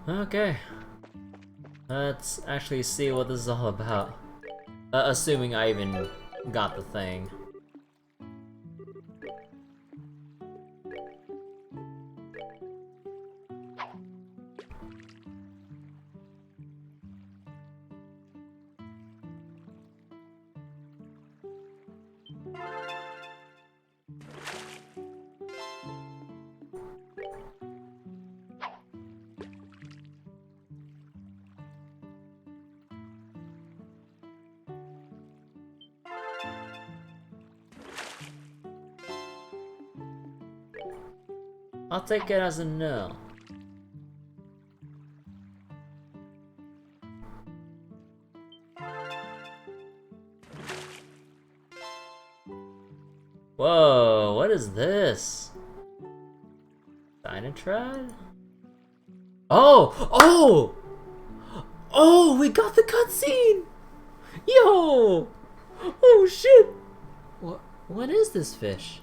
Okay. Let's actually see what this is all about. Assuming I even got the thing. I'll take it as a no. Whoa, what is this? Dynatrad? Oh! Oh! Oh, we got the cutscene! Yo! Oh shit! What is this fish?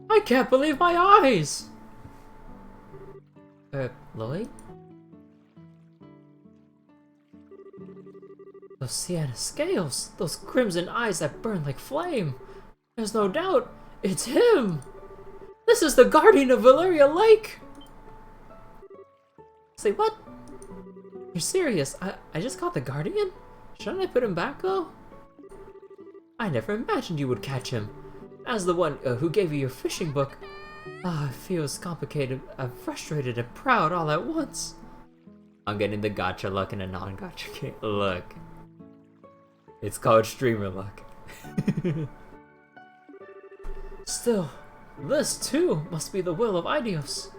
I can't believe my eyes! Lloyd? Those sienna scales, those crimson eyes that burn like flame. There's no doubt, it's him! This is the guardian of Valeria Lake! Say what? You're serious? I just caught the guardian? Shouldn't I put him back though? I never imagined you would catch him. As the one who gave you your fishing book, it feels complicated, frustrated, and proud all at once. I'm getting the gacha luck and a non-gacha luck. It's called streamer luck. Still, this too must be the will of Idios.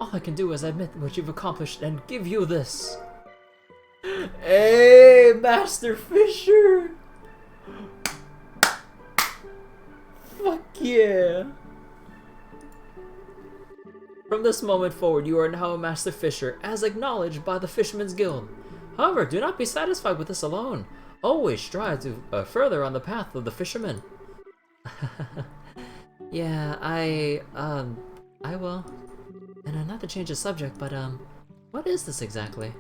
All I can do is admit what you've accomplished and give you this. Hey, Master Fisher! Fuck yeah! From this moment forward, you are now a Master Fisher, as acknowledged by the Fisherman's Guild. However, do not be satisfied with this alone. Always strive to further on the path of the fisherman. Yeah, I will. And not to change the subject, but what is this exactly?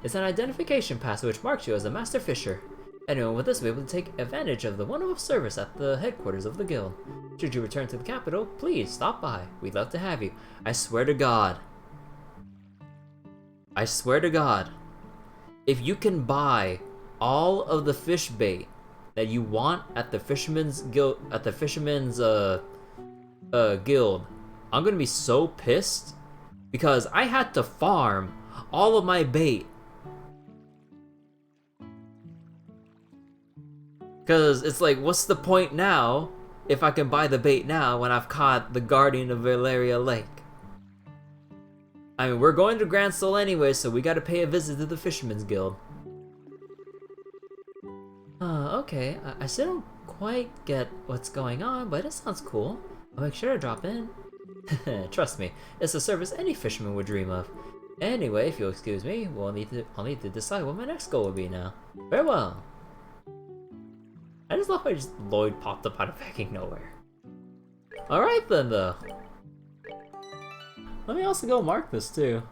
It's an identification pass which marks you as a Master Fisher. Anyone with this will be able to take advantage of the wonderful service at the headquarters of the guild. Should you return to the capital, please stop by. We'd love to have you. I swear to God. I swear to God. If you can buy all of the fish bait that you want at the Fisherman's Guild, guild, I'm gonna be so pissed because I had to farm all of my bait. Because it's like, what's the point now if I can buy the bait now when I've caught the guardian of Valeria Lake? I mean, we're going to Grancel anyway, so we gotta pay a visit to the Fisherman's Guild. Okay. I still don't quite get what's going on, but it sounds cool. I'll make sure to drop in. Trust me, it's a service any fisherman would dream of. Anyway, if you'll excuse me, I'll need to decide what my next goal will be now. Farewell! I just love how Lloyd popped up out of fucking nowhere. Alright then, though. Let me also go mark this, too.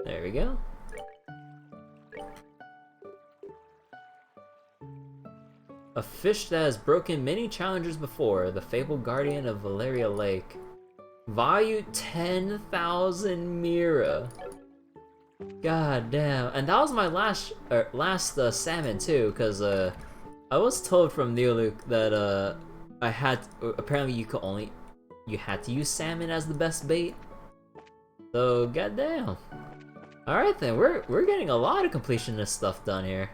There we go. A fish that has broken many challengers before, the fabled guardian of Valeria Lake. Value 10,000 Mira. God damn. And that was my last salmon too, because I was told from Neoluke that I had apparently you had to use salmon as the best bait. So goddamn. Alright then, we're getting a lot of completionist stuff done here.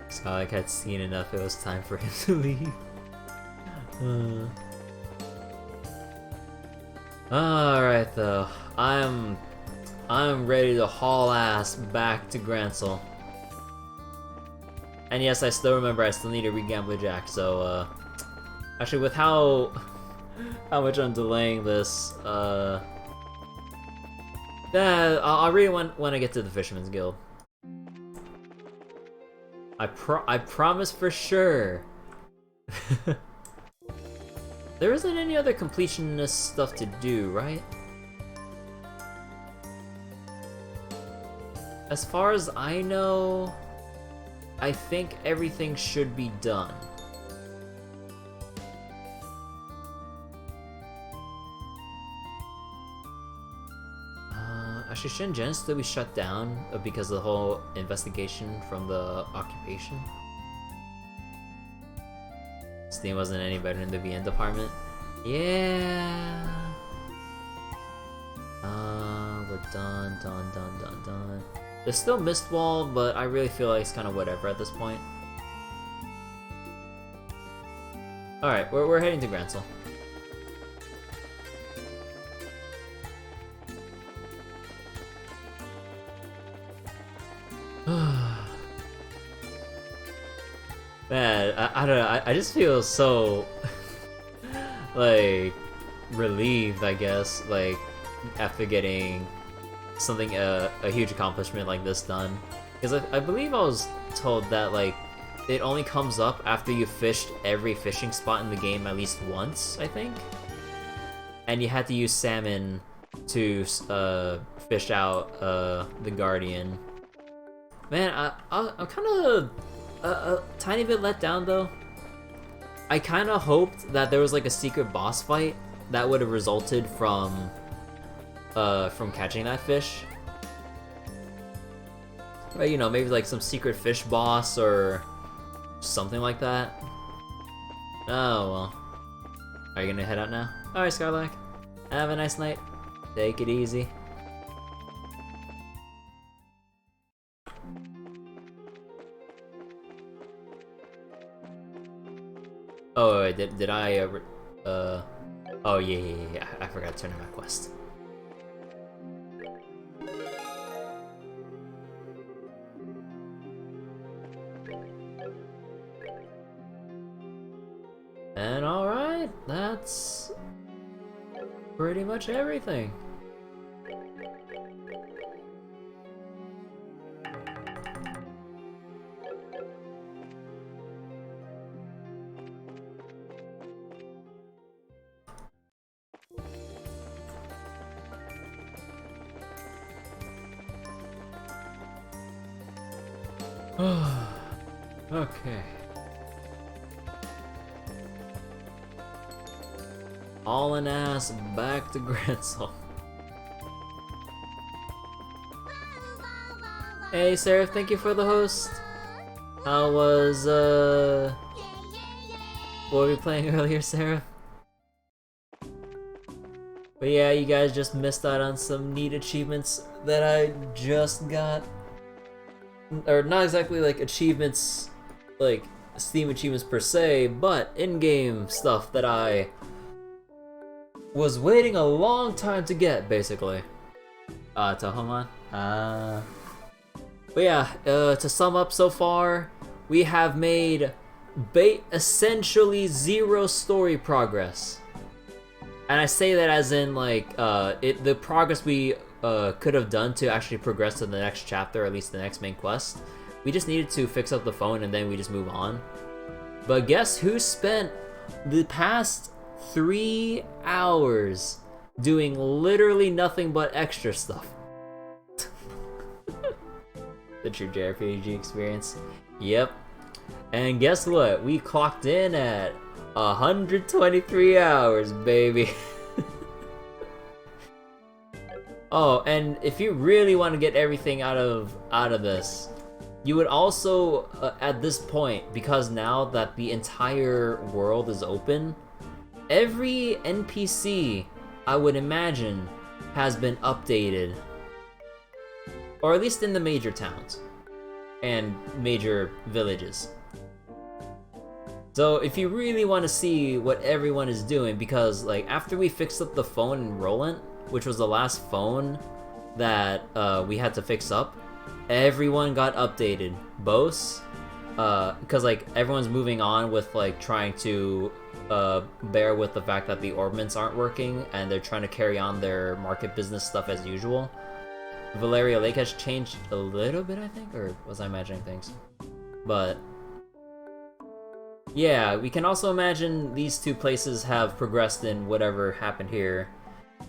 So like I'd seen enough, it was time for him to leave. Alright though, I'm ready to haul ass back to Grancel. And yes, I still remember I still need to re-gamble Jack, so actually with how much I'm delaying this, yeah, I'll read it when I get to the Fisherman's Guild. I promise for sure. There isn't any other completionist stuff to do, right? As far as I know, I think everything should be done. Actually, shouldn't Gen still be shut down because of the whole investigation from the occupation? Steam wasn't any better in the VN department. Yeah. We're done. There's still Mistwall, but I really feel like it's kind of whatever at this point. All right, we're heading to Grancel. Man, I don't know, I just feel so, like, relieved, I guess, like, after getting something, a huge accomplishment like this done. Because I believe I was told that, like, it only comes up after you've fished every fishing spot in the game at least once, I think? And you had to use salmon to, fish out, the Guardian. Man, I'm kind of a tiny bit let down though. I kind of hoped that there was like a secret boss fight that would have resulted from catching that fish. But you know, maybe like some secret fish boss or something like that. Oh well. Are you gonna head out now? Alright, Scarlac. Have a nice night. Take it easy. Oh, wait, did I, oh yeah, I forgot to turn in my quest. And alright, that's pretty much everything. Okay. All in ass, back to Grancel. Hey, Seraph, thank you for the host. How was, what were we playing earlier, Seraph? But yeah, you guys just missed out on some neat achievements that I just got. Or not exactly like achievements, like Steam achievements per se, but in-game stuff that I was waiting a long time to get, basically. Tohomon. But yeah, to sum up so far, we have made essentially zero story progress. And I say that as in, like, the progress we could have done to actually progress to the next chapter, or at least the next main quest. We just needed to fix up the phone and then we just move on. But guess who spent the past 3 hours doing literally nothing but extra stuff? The true JRPG experience. Yep. And guess what? We clocked in at 123 hours, baby. Oh, and if you really want to get everything out of this, you would also, at this point, because now that the entire world is open, every NPC, I would imagine, has been updated. Or at least in the major towns and major villages. So if you really want to see what everyone is doing, because like after we fixed up the phone in Roland, which was the last phone that we had to fix up, everyone got updated. Bose, because like everyone's moving on with like trying to bear with the fact that the orbments aren't working and they're trying to carry on their market business stuff as usual. Valeria Lake has changed a little bit, I think, or was I imagining things? But yeah, we can also imagine these two places have progressed in whatever happened here.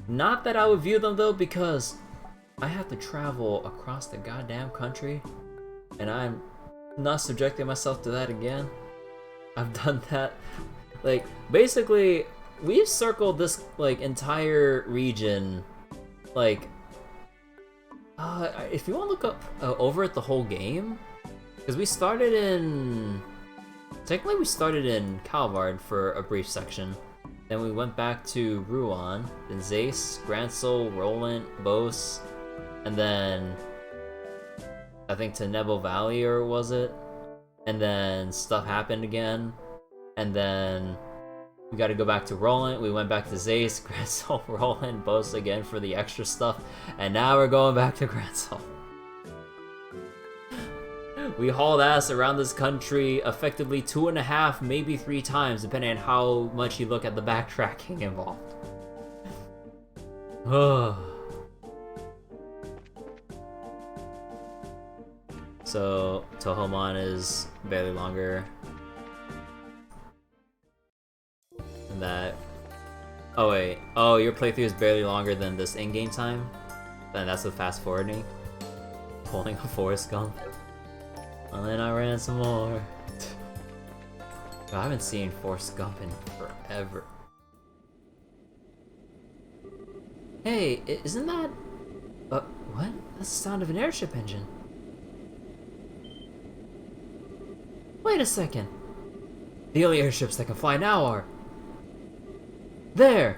Not that I would view them though, because I have to travel across the goddamn country, and I'm not subjecting myself to that again. I've done that. Like, basically, we've circled this, like, entire region, like, if you want to look up, over at the whole game, because we started in, technically we started in Calvard for a brief section, then we went back to Rouen, then Zace, Grancel, Roland, Bose, and then, I think to Nebo Valley, or was it? And then stuff happened again, and then we got to go back to Roland. We went back to Zace, Grancel, Roland, Bose again for the extra stuff, and now we're going back to Grancel. We hauled ass around this country effectively 2.5, maybe 3 times, depending on how much you look at the backtracking involved. So, Tohomon is barely longer than that. Oh wait, oh, your playthrough is barely longer than this in-game time? Then that's with fast forwarding. Pulling a Forrest Gump. And then I ran some more. I haven't seen Forrest Gump in forever. Hey, isn't that... what? That's the sound of an airship engine. Wait a second. The only airships that can fly now are... there!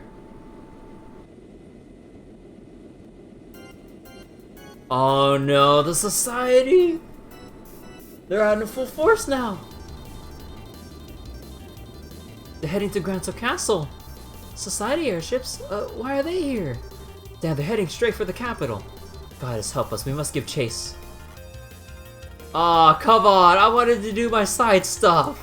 Oh no, the Society! They're out in full force now! They're heading to Grancel Castle! Society airships? Why are they here? Damn, they're heading straight for the capital. Goddess help us, we must give chase. Aw, come on, I wanted to do my side stuff!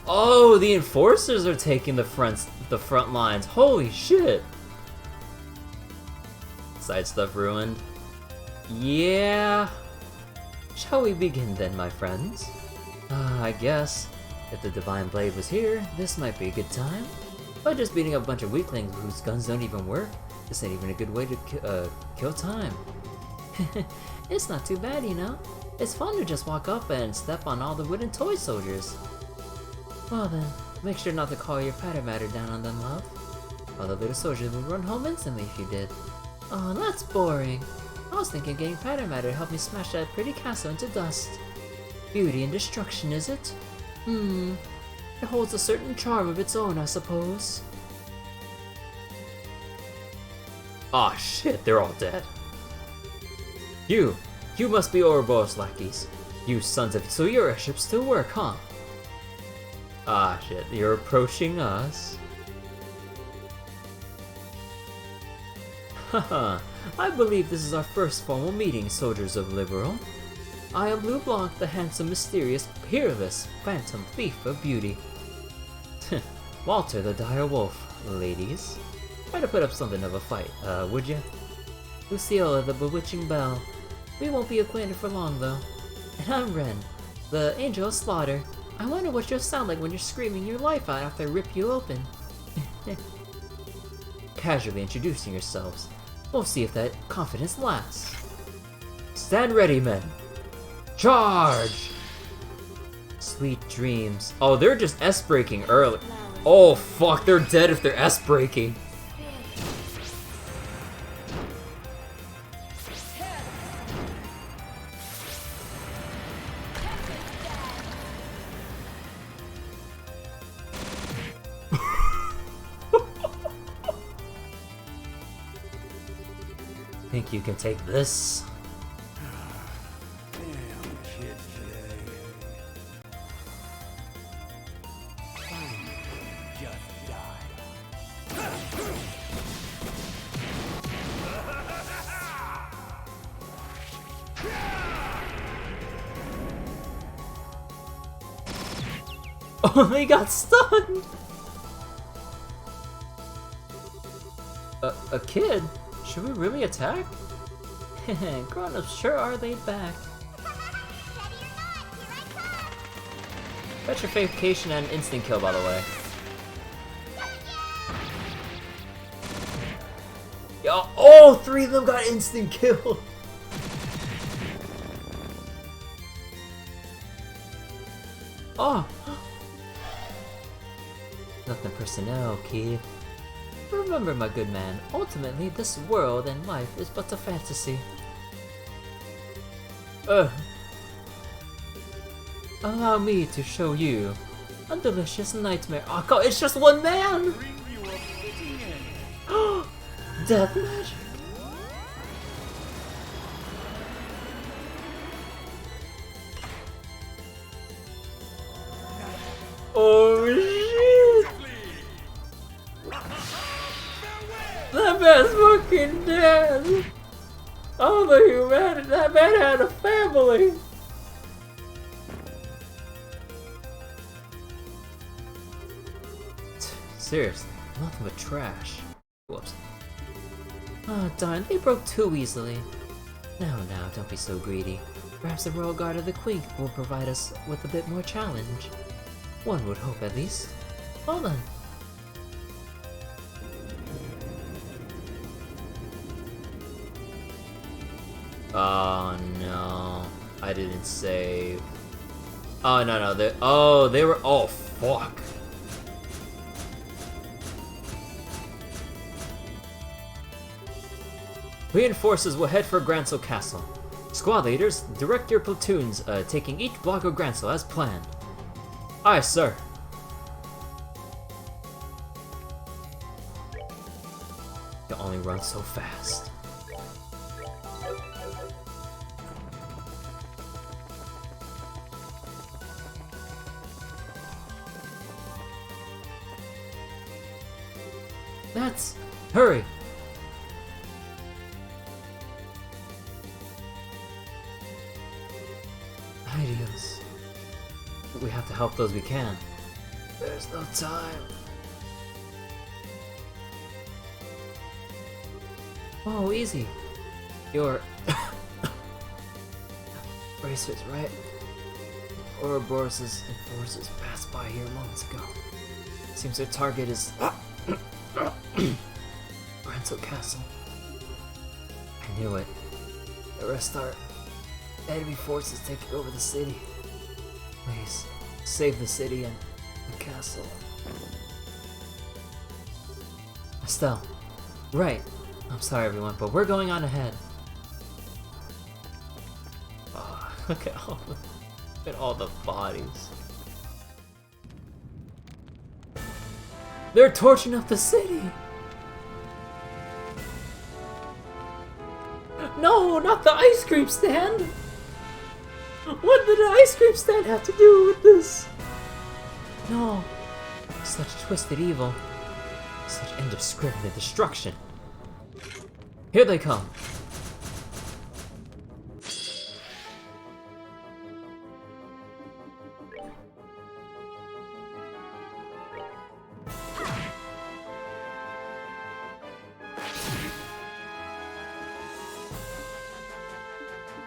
Oh, the enforcers are taking the front lines. Holy shit! Side stuff ruined. Yeah. Shall we begin then, my friends? I guess if the Divine Blade was here, this might be a good time. By just beating up a bunch of weaklings whose guns don't even work, this ain't even a good way to kill time. It's not too bad, you know. It's fun to just walk up and step on all the wooden toy soldiers. Well then, make sure not to call your patter matter down on them, love. All the little soldiers would run home instantly if you did. Oh, that's boring. I was thinking getting patter matter to help me smash that pretty castle into dust. Beauty and destruction, is it? It holds a certain charm of its own, I suppose. Aw shit, they're all dead. You must be Ouroboros lackeys. You sons of... so your airships still work, huh? Ah shit, you're approaching us. Haha, I believe this is our first formal meeting, soldiers of Liberal. I am Blue Blanc, the handsome, mysterious, peerless, phantom thief of beauty. Walter the dire wolf, ladies. Try to put up something of a fight, would ya? Lucille the bewitching belle. We won't be acquainted for long, though. And I'm Ren, the angel of slaughter. I wonder what you'll sound like when you're screaming your life out after I rip you open. Casually introducing yourselves. We'll see if that confidence lasts. Stand ready, men. Charge! Sweet dreams. Oh, they're just S-braking early. Oh, fuck, they're dead if they're S-braking. Think you can take this? Damn kids today. Just die. Oh, they got stunned! A kid? Should we really attack? Grown-ups sure are laid back. Petrification and instant kill, by the way. Yo, oh, 3 of them got instant kill! Oh! Nothing personnel, kid. Remember, my good man, ultimately this world and life is but a fantasy. Allow me to show you a delicious nightmare. Oh god, it's just one man! Death magic! Oh shit! That man's fucking dead! Oh, the humanity! That man had a family! Seriously, nothing but trash. Whoops. Oh darn, they broke too easily. Now, don't be so greedy. Perhaps the Royal Guard of the Queen will provide us with a bit more challenge. One would hope, at least. Hold on. Oh no, I didn't save. Oh no, they were. Oh fuck. Reinforcements will head for Grancel Castle. Squad leaders, direct your platoons, taking each block of Grancel as planned. Aye, sir. You only run so fast. That's... Hurry! Ideas. We have to help those we can. There's no time. Oh, easy. Your... bracers, right? Ouroboros' enforcers passed by here moments ago. Seems their target is... Grancel Castle. I knew it. The rest are enemy forces taking over the city. Please, save the city and the castle. Estelle. Right. I'm sorry everyone, but we're going on ahead. Oh, look at all the bodies. They're torching up the city! No, not the ice cream stand! What did the ice cream stand have to do with this? No. Such twisted evil. Such indiscriminate destruction. Here they come.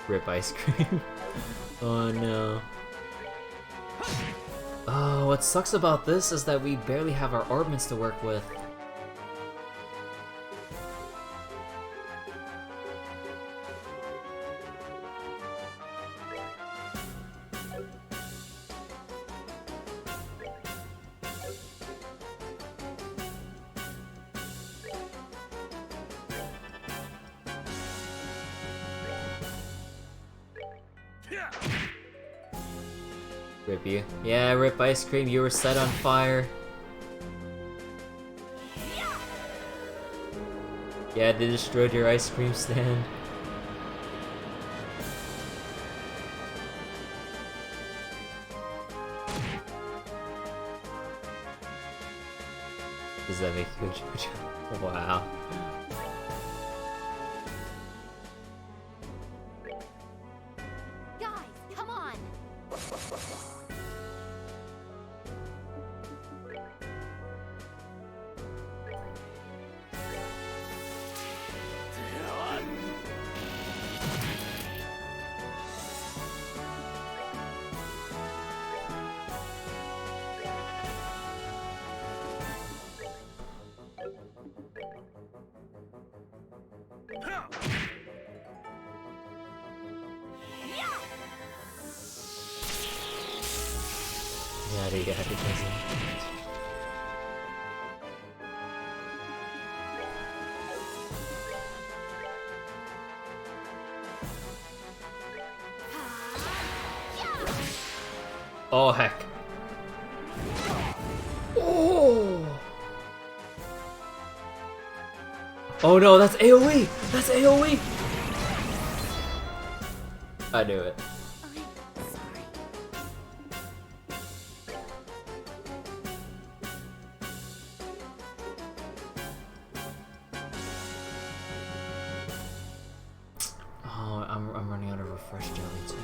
Rip ice cream. Oh no. Oh, what sucks about this is that we barely have our armaments to work with. Rip you. Yeah, rip ice cream, you were set on fire. Yeah, they destroyed your ice cream stand. Does that make you a wow. Yeah, they get happy crazy. Oh heck. Oh! Oh no, that's AoE! That's AoE! I knew it. I'm sorry. Oh, I'm running out of refresh jelly too.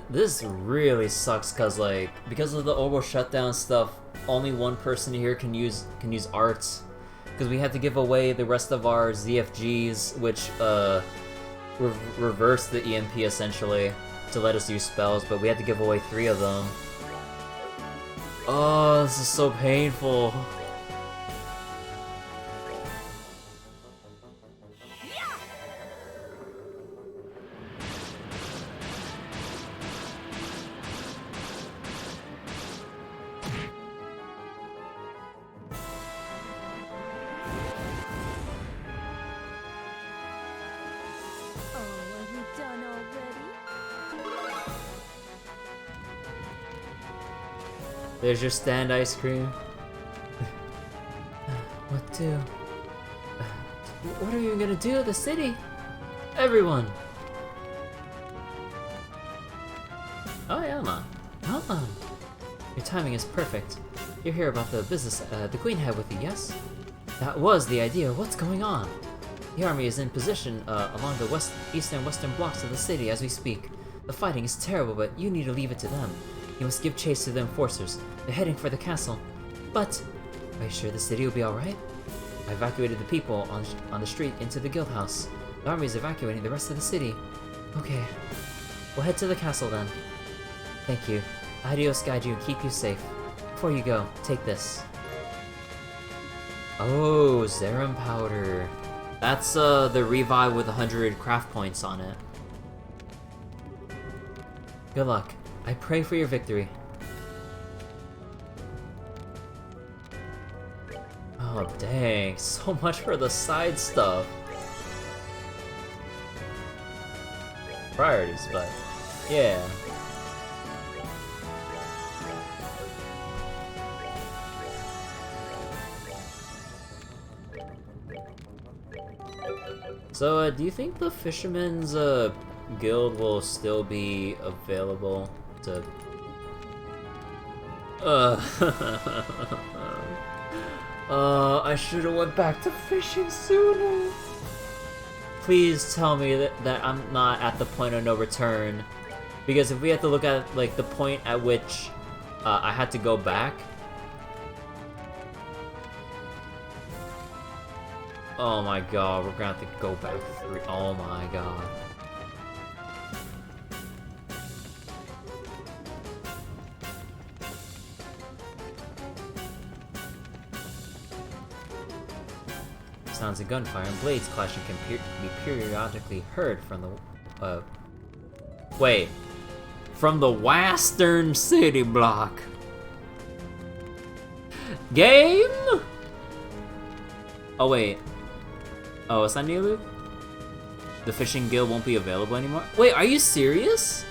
This really sucks because like because of the Obo shutdown stuff, only one person here can use arts because we had to give away the rest of our ZFGs, which reverse the EMP essentially to let us use spells, but we had to give away 3 of them. Oh, this is so painful. Oh, are we done already? There's your stand ice cream. What do? What are you gonna do at the city? Everyone! Oh yeah, man. Hold on. Your timing is perfect. You hear about the business the Queen had with you, yes? That was the idea. What's going on? The army is in position along the east and western blocks of the city as we speak. The fighting is terrible, but you need to leave it to them. You must give chase to the enforcers. They're heading for the castle. But, are you sure the city will be alright? I evacuated the people on the street into the guild house. The army is evacuating the rest of the city. Okay. We'll head to the castle then. Thank you. Adios guide you and keep you safe. Before you go, take this. Oh, Zerum powder. That's the revive with 100 craft points on it. Good luck. I pray for your victory. Oh dang, so much for the side stuff. Priorities, but yeah. So, do you think the Fisherman's Guild will still be available to... I should've went back to fishing sooner. Please tell me that I'm not at the point of no return. Because if we have to look at, like, the point at which I had to go back... Oh my god, we're gonna have to go back 3. Oh my god. Sounds of gunfire and blades clashing can be periodically heard from the, wait. From the western city block. Game? Oh wait. Oh, it's not Nilu? The fishing guild won't be available anymore? Wait, are you serious?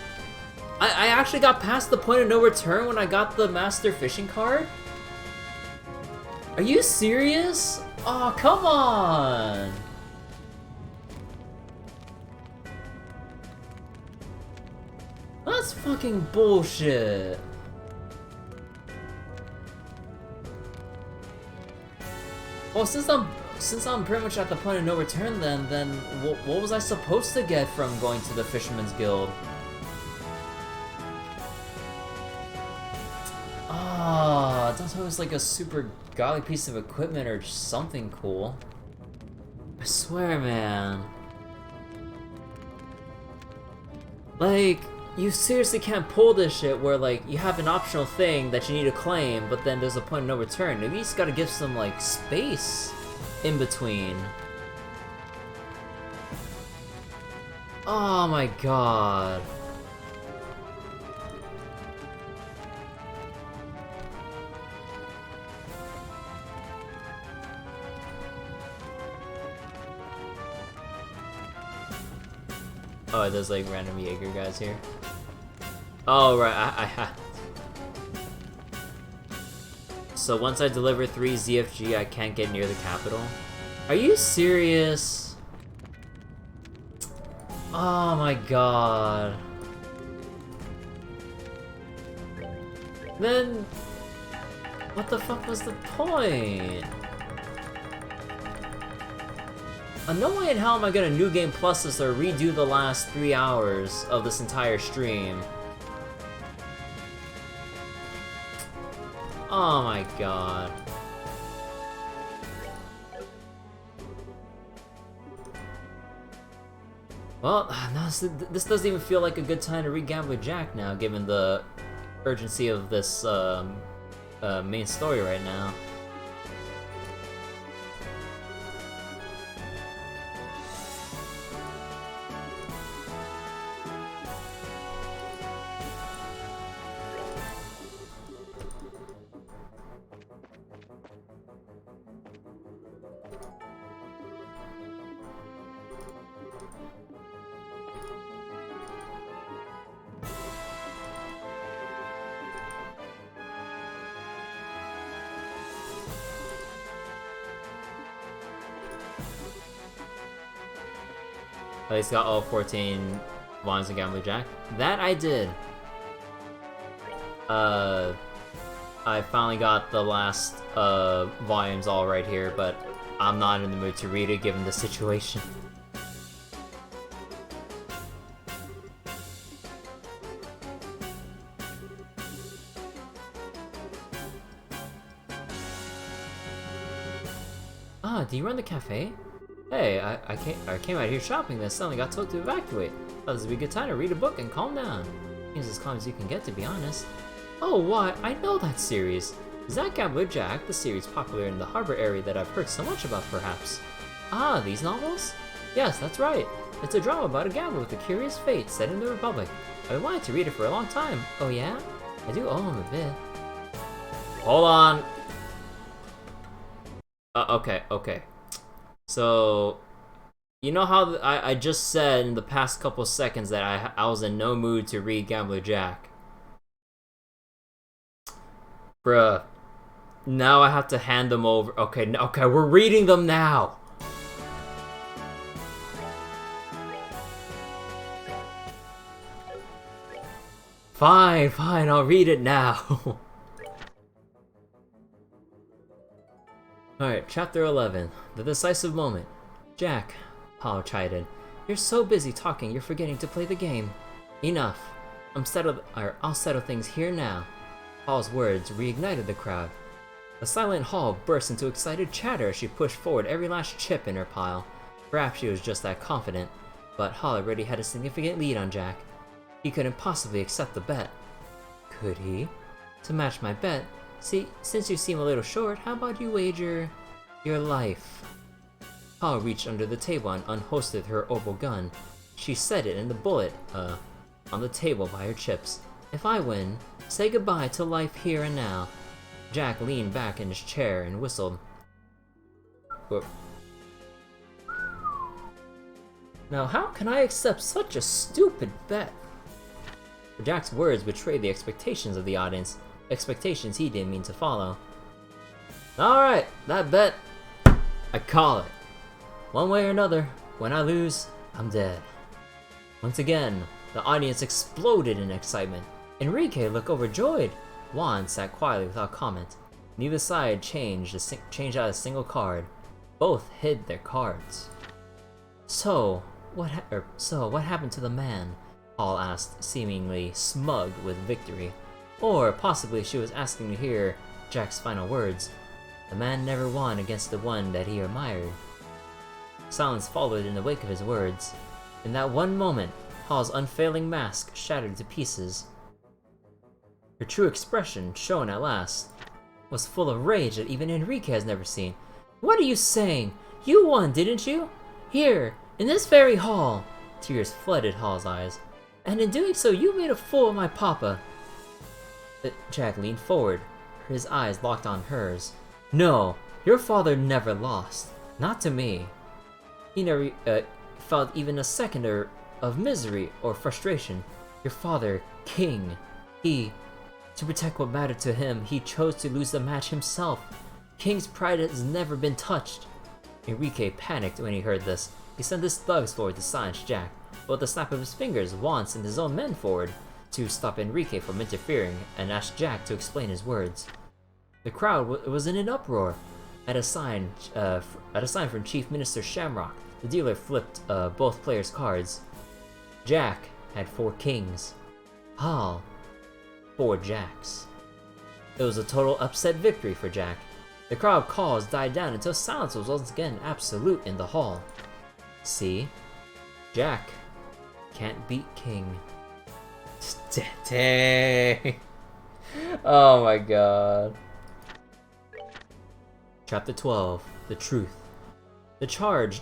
I actually got past the point of no return when I got the master fishing card? Are you serious? Oh, come on! That's fucking bullshit. Well, since I'm pretty much at the point of no return, then what was I supposed to get from going to the Fisherman's Guild? Ah, that's There's always like a super godly piece of equipment or something cool. I swear, man. Like, you seriously can't pull this shit where, like, you have an optional thing that you need to claim, but then there's a point of no return. At least gotta give some, like, space in between. Oh my god. Oh, there's like random Jaeger guys here. Oh, right, I have. So once I deliver 3 ZFG, I can't get near the capital? Are you serious? Oh my god. Then, what the fuck was the point? No way in hell am I gonna New Game Plus this or redo the last 3 hours of this entire stream. Oh my god. Well, this doesn't even feel like a good time to re-gamble Jack now, given the urgency of this main story right now. At least got all 14 volumes of Gambler Jack. That I did. I finally got the last volumes all right here, but I'm not in the mood to read it given the situation. Ah, do you run the cafe? Hey, I came out here shopping, then suddenly got told to evacuate. Thought this would be a good time to read a book and calm down. Seems as calm as you can get, to be honest. Oh, what? I know that series. Is that Gambler Jack, the series popular in the harbor area that I've heard so much about, perhaps? Ah, these novels? Yes, that's right. It's a drama about a gambler with a curious fate set in the Republic. I've been wanting to read it for a long time. Oh yeah? I do owe him a bit. Hold on. Okay. So, you know how I just said in the past couple seconds that I was in no mood to read Gambler Jack? Bruh. Now I have to hand them over. Okay, we're reading them now! Fine, I'll read it now. Alright, chapter 11. The decisive moment. Jack, Paul chided. You're so busy talking, you're forgetting to play the game. Enough. I'll settle things here now. Paul's words reignited the crowd. The silent hall burst into excited chatter as she pushed forward every last chip in her pile. Perhaps she was just that confident, but Hall already had a significant lead on Jack. He couldn't possibly accept the bet. Could he? To match my bet, see, since you seem a little short, how about you wager your life? Hall reached under the table and unholstered her opal gun. She set it in the bullet, on the table by her chips. If I win, say goodbye to life here and now. Jack leaned back in his chair and whistled. Whoop. Now how can I accept such a stupid bet? Jack's words betrayed the expectations of the audience, expectations he didn't mean to follow. Alright, that bet, I call it. One way or another, when I lose, I'm dead. Once again, the audience exploded in excitement. Enrique looked overjoyed. Juan sat quietly without comment. Neither side changed out a single card. Both hid their cards. So what happened to the man? Paul asked, seemingly smug with victory. Or possibly she was asking to hear Jack's final words. The man never won against the one that he admired. Silence followed in the wake of his words. In that one moment, Hall's unfailing mask shattered to pieces. Her true expression, shown at last, was full of rage that even Enrique has never seen. What are you saying? You won, didn't you? Here, in this very hall! Tears flooded Hall's eyes. And in doing so, you made a fool of my papa. Jack leaned forward, his eyes locked on hers. No, your father never lost. Not to me. He never felt even a second of misery or frustration. Your father, King. To protect what mattered to him, he chose to lose the match himself. King's pride has never been touched. Enrique panicked when he heard this. He sent his thugs forward to silence Jack, but with a snap of his fingers, Juan sent his own men forward to stop Enrique from interfering and asked Jack to explain his words. The crowd was in an uproar. At a sign from Chief Minister Shamrock, the dealer flipped both players' cards. Jack had 4 kings. Hall, 4 jacks. It was a total upset victory for Jack. The crowd calls died down until silence was once again absolute in the hall. See? Jack can't beat King. Dang. Oh my god. Chapter 12. The Truth. The charge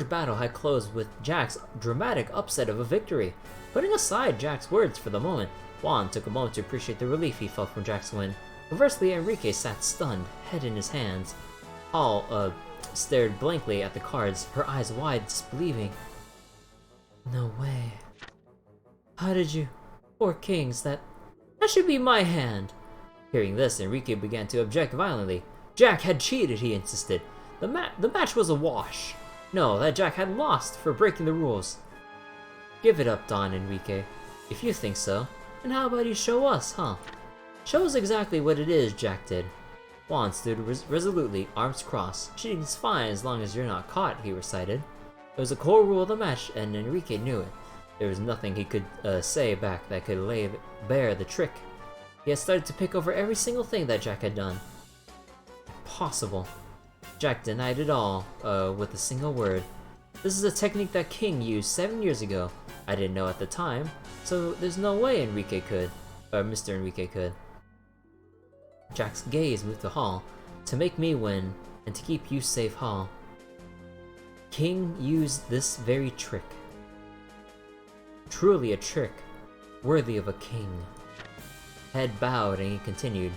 battle had closed with Jack's dramatic upset of a victory. Putting aside Jack's words for the moment, Juan took a moment to appreciate the relief he felt from Jack's win. Conversely, Enrique sat stunned, head in his hands. Hall stared blankly at the cards, her eyes wide, disbelieving. No way. How did you... 4 kings, that should be my hand. Hearing this, Enrique began to object violently. Jack had cheated, he insisted. The match was a wash. No, that Jack had lost for breaking the rules. Give it up, Don Enrique. If you think so. And how about you show us, huh? Show us exactly what it is, Jack did. Juan stood resolutely, arms crossed. Cheating's fine as long as you're not caught, he recited. It was a core rule of the match, and Enrique knew it. There was nothing he could say back that could lay bare the trick. He had started to pick over every single thing that Jack had done. Impossible. Jack denied it all, with a single word. This is a technique that King used 7 years ago. I didn't know at the time, so there's no way Enrique could, or Mr. Enrique could. Jack's gaze moved to Hall. To make me win, and to keep you safe, Hall. King used this very trick. Truly a trick, worthy of a king. Head bowed and he continued.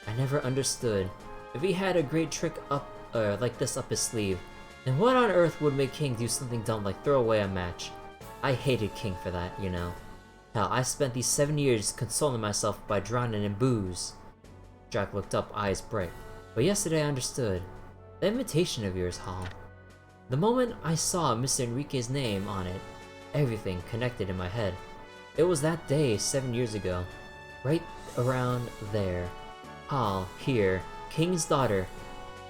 I never understood. If he had a great trick like this up his sleeve, then what on earth would make King do something dumb like throw away a match? I hated King for that, you know. Hell, I spent these 7 years consoling myself by drowning in booze. Jack looked up, eyes bright. But yesterday I understood. The invitation of yours, Hall. The moment I saw Mr. Enrique's name on it, everything connected in my head. It was that day 7 years ago. Right around there. Hall, here, King's daughter.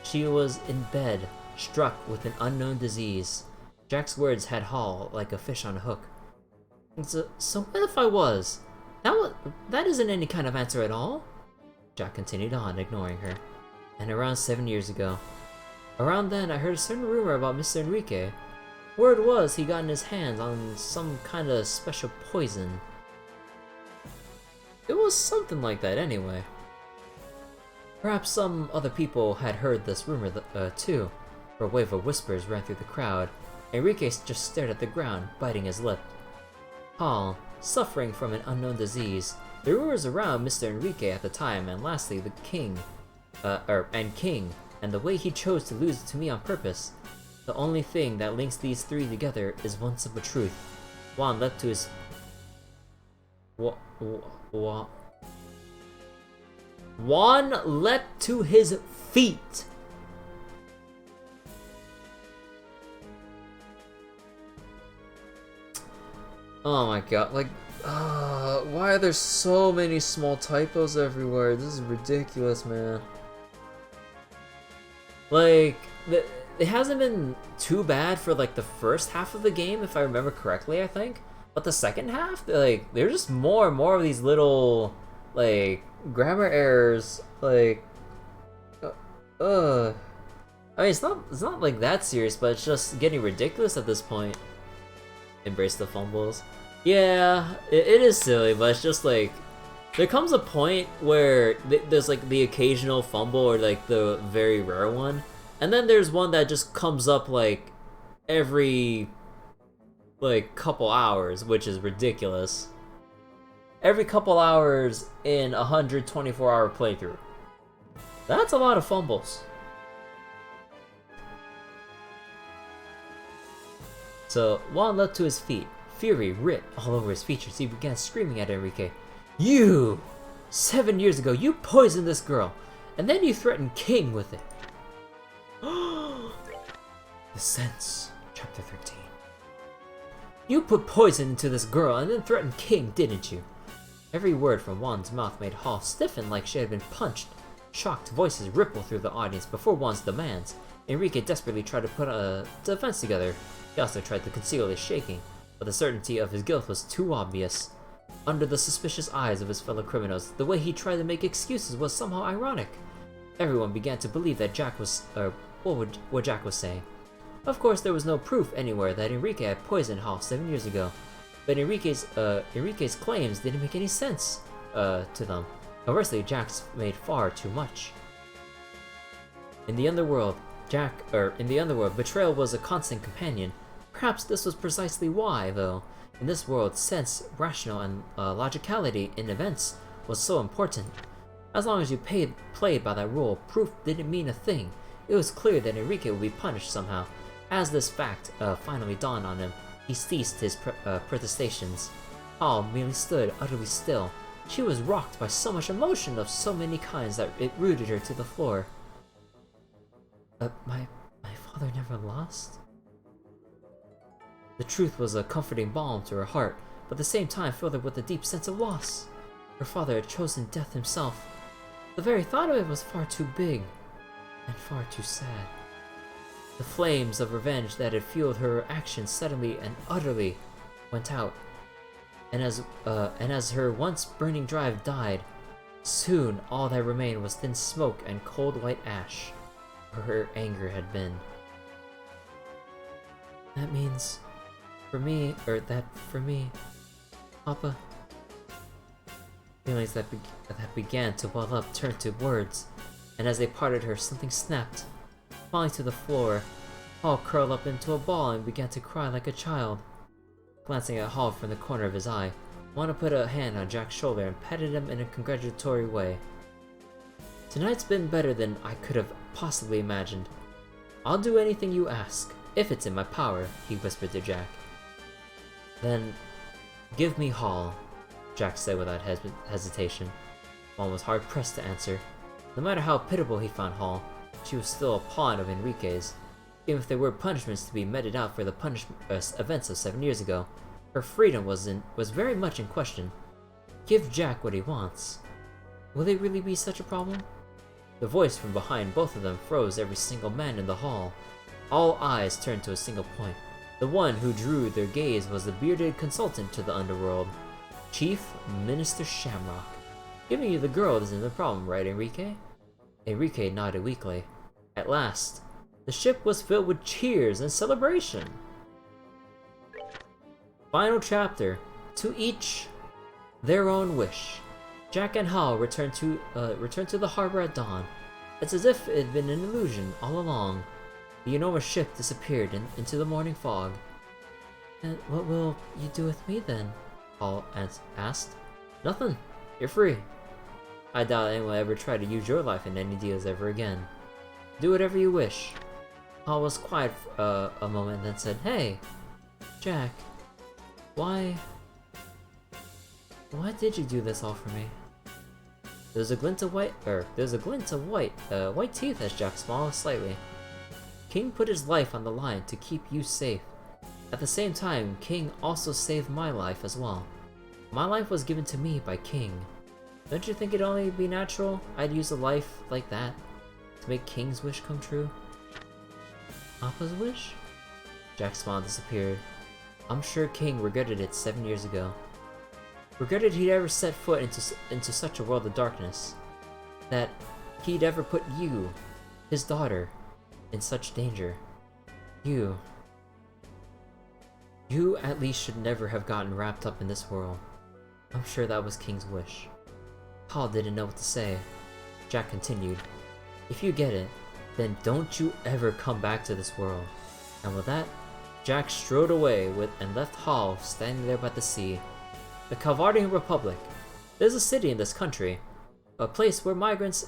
She was in bed, struck with an unknown disease. Jack's words had Hall like a fish on a hook. So what if I was? That isn't any kind of answer at all. Jack continued on, ignoring her. And around 7 years ago. Around then, I heard a certain rumor about Mr. Enrique. Word was he got in his hands on some kind of special poison. It was something like that anyway. Perhaps some other people had heard this rumor too, for a wave of whispers ran through the crowd. Enrique just stared at the ground, biting his lip. Hall, suffering from an unknown disease, the rumors around Mr. Enrique at the time, and lastly the King, and the way he chose to lose it to me on purpose. The only thing that links these 3 together is one simple truth. Juan leapt to his... Juan leapt to his feet! Oh my god, like... why are there so many small typos everywhere? This is ridiculous, man. Like, it hasn't been too bad for like the first half of the game, if I remember correctly, I think. But the second half, like, there's just more and more of these little, like, grammar errors, like, I mean, it's not like that serious, but it's just getting ridiculous at this point. Embrace the fumbles. Yeah, it is silly, but it's just like, there comes a point where there's like the occasional fumble or like the very rare one, and then there's one that just comes up like every like couple hours, which is ridiculous. Every couple hours in a 124-hour playthrough. That's a lot of fumbles. So, Juan leapt to his feet. Fury writ all over his features. He began screaming at Enrique. You! 7 years ago, you poisoned this girl, and then you threatened King with it. The Sense, Chapter 13. You put poison into this girl and then threatened King, didn't you? Every word from Juan's mouth made Hall stiffen like she had been punched. Shocked voices rippled through the audience before Juan's demands. Enrique desperately tried to put a defense together. He also tried to conceal his shaking, but the certainty of his guilt was too obvious. Under the suspicious eyes of his fellow criminals, the way he tried to make excuses was somehow ironic. Everyone began to believe that Jack was, what Jack was saying. Of course, there was no proof anywhere that Enrique had poisoned Hall 7 years ago, but Enrique's claims didn't make any sense, to them. Conversely, Jack's made far too much. In the underworld, betrayal was a constant companion. Perhaps this was precisely why, though. In this world, sense, rational, and logicality in events was so important. As long as you played by that rule, proof didn't mean a thing. It was clear that Enrique would be punished somehow. As this fact finally dawned on him, he ceased his protestations. Hall merely stood utterly still. She was rocked by so much emotion of so many kinds that it rooted her to the floor. My father never lost? The truth was a comforting balm to her heart, but at the same time filled her with a deep sense of loss. Her father had chosen death himself. The very thought of it was far too big, and far too sad. The flames of revenge that had fueled her actions suddenly and utterly went out, and as her once burning drive died, soon all that remained was thin smoke and cold white ash, where her anger had been. That means, for me, Papa. Feelings that began to well up turned to words, and as they parted her, something snapped. Falling to the floor, Hall curled up into a ball and began to cry like a child. Glancing at Hall from the corner of his eye, Juana put a hand on Jack's shoulder and patted him in a congratulatory way. Tonight's been better than I could have possibly imagined. I'll do anything you ask, if it's in my power, he whispered to Jack. Then, give me Hall, Jack said without hesitation. Juan was hard-pressed to answer. No matter how pitiable he found Hall, she was still a pawn of Enrique's. Even if there were punishments to be meted out for the events of 7 years ago, her freedom was very much in question. Give Jack what he wants. Will they really be such a problem? The voice from behind both of them froze every single man in the hall. All eyes turned to a single point. The one who drew their gaze was the bearded consultant to the underworld, Chief Minister Shamrock. Giving you the girl isn't the problem, right, Enrique? Enrique nodded weakly. At last, the ship was filled with cheers and celebration. Final chapter. To each their own wish. Jack and Hal returned to the harbor at dawn. It's as if it had been an illusion all along. The enormous ship disappeared into the morning fog. And what will you do with me then? Hal asked. Nothing. You're free. I doubt anyone will ever try to use your life in any deals ever again. Do whatever you wish. Hal was quiet for a moment and then said, Hey, Jack, why did you do this all for me? There's a glint of white teeth as Jack smiled slightly. King put his life on the line to keep you safe. At the same time, King also saved my life as well. My life was given to me by King. Don't you think it'd only be natural I'd use a life like that to make King's wish come true? Papa's wish? Jack's smile disappeared. I'm sure King regretted it 7 years ago. regretted he'd ever set foot into such a world of darkness. That he'd ever put you, his daughter, in such danger. You at least should never have gotten wrapped up in this world. I'm sure that was King's wish. Paul didn't know what to say. Jack continued, if you get it, then don't you ever come back to this world. And with that, Jack strode away and left Hall standing there by the sea. The Calvardian Republic. There's a city in this country, a place where migrants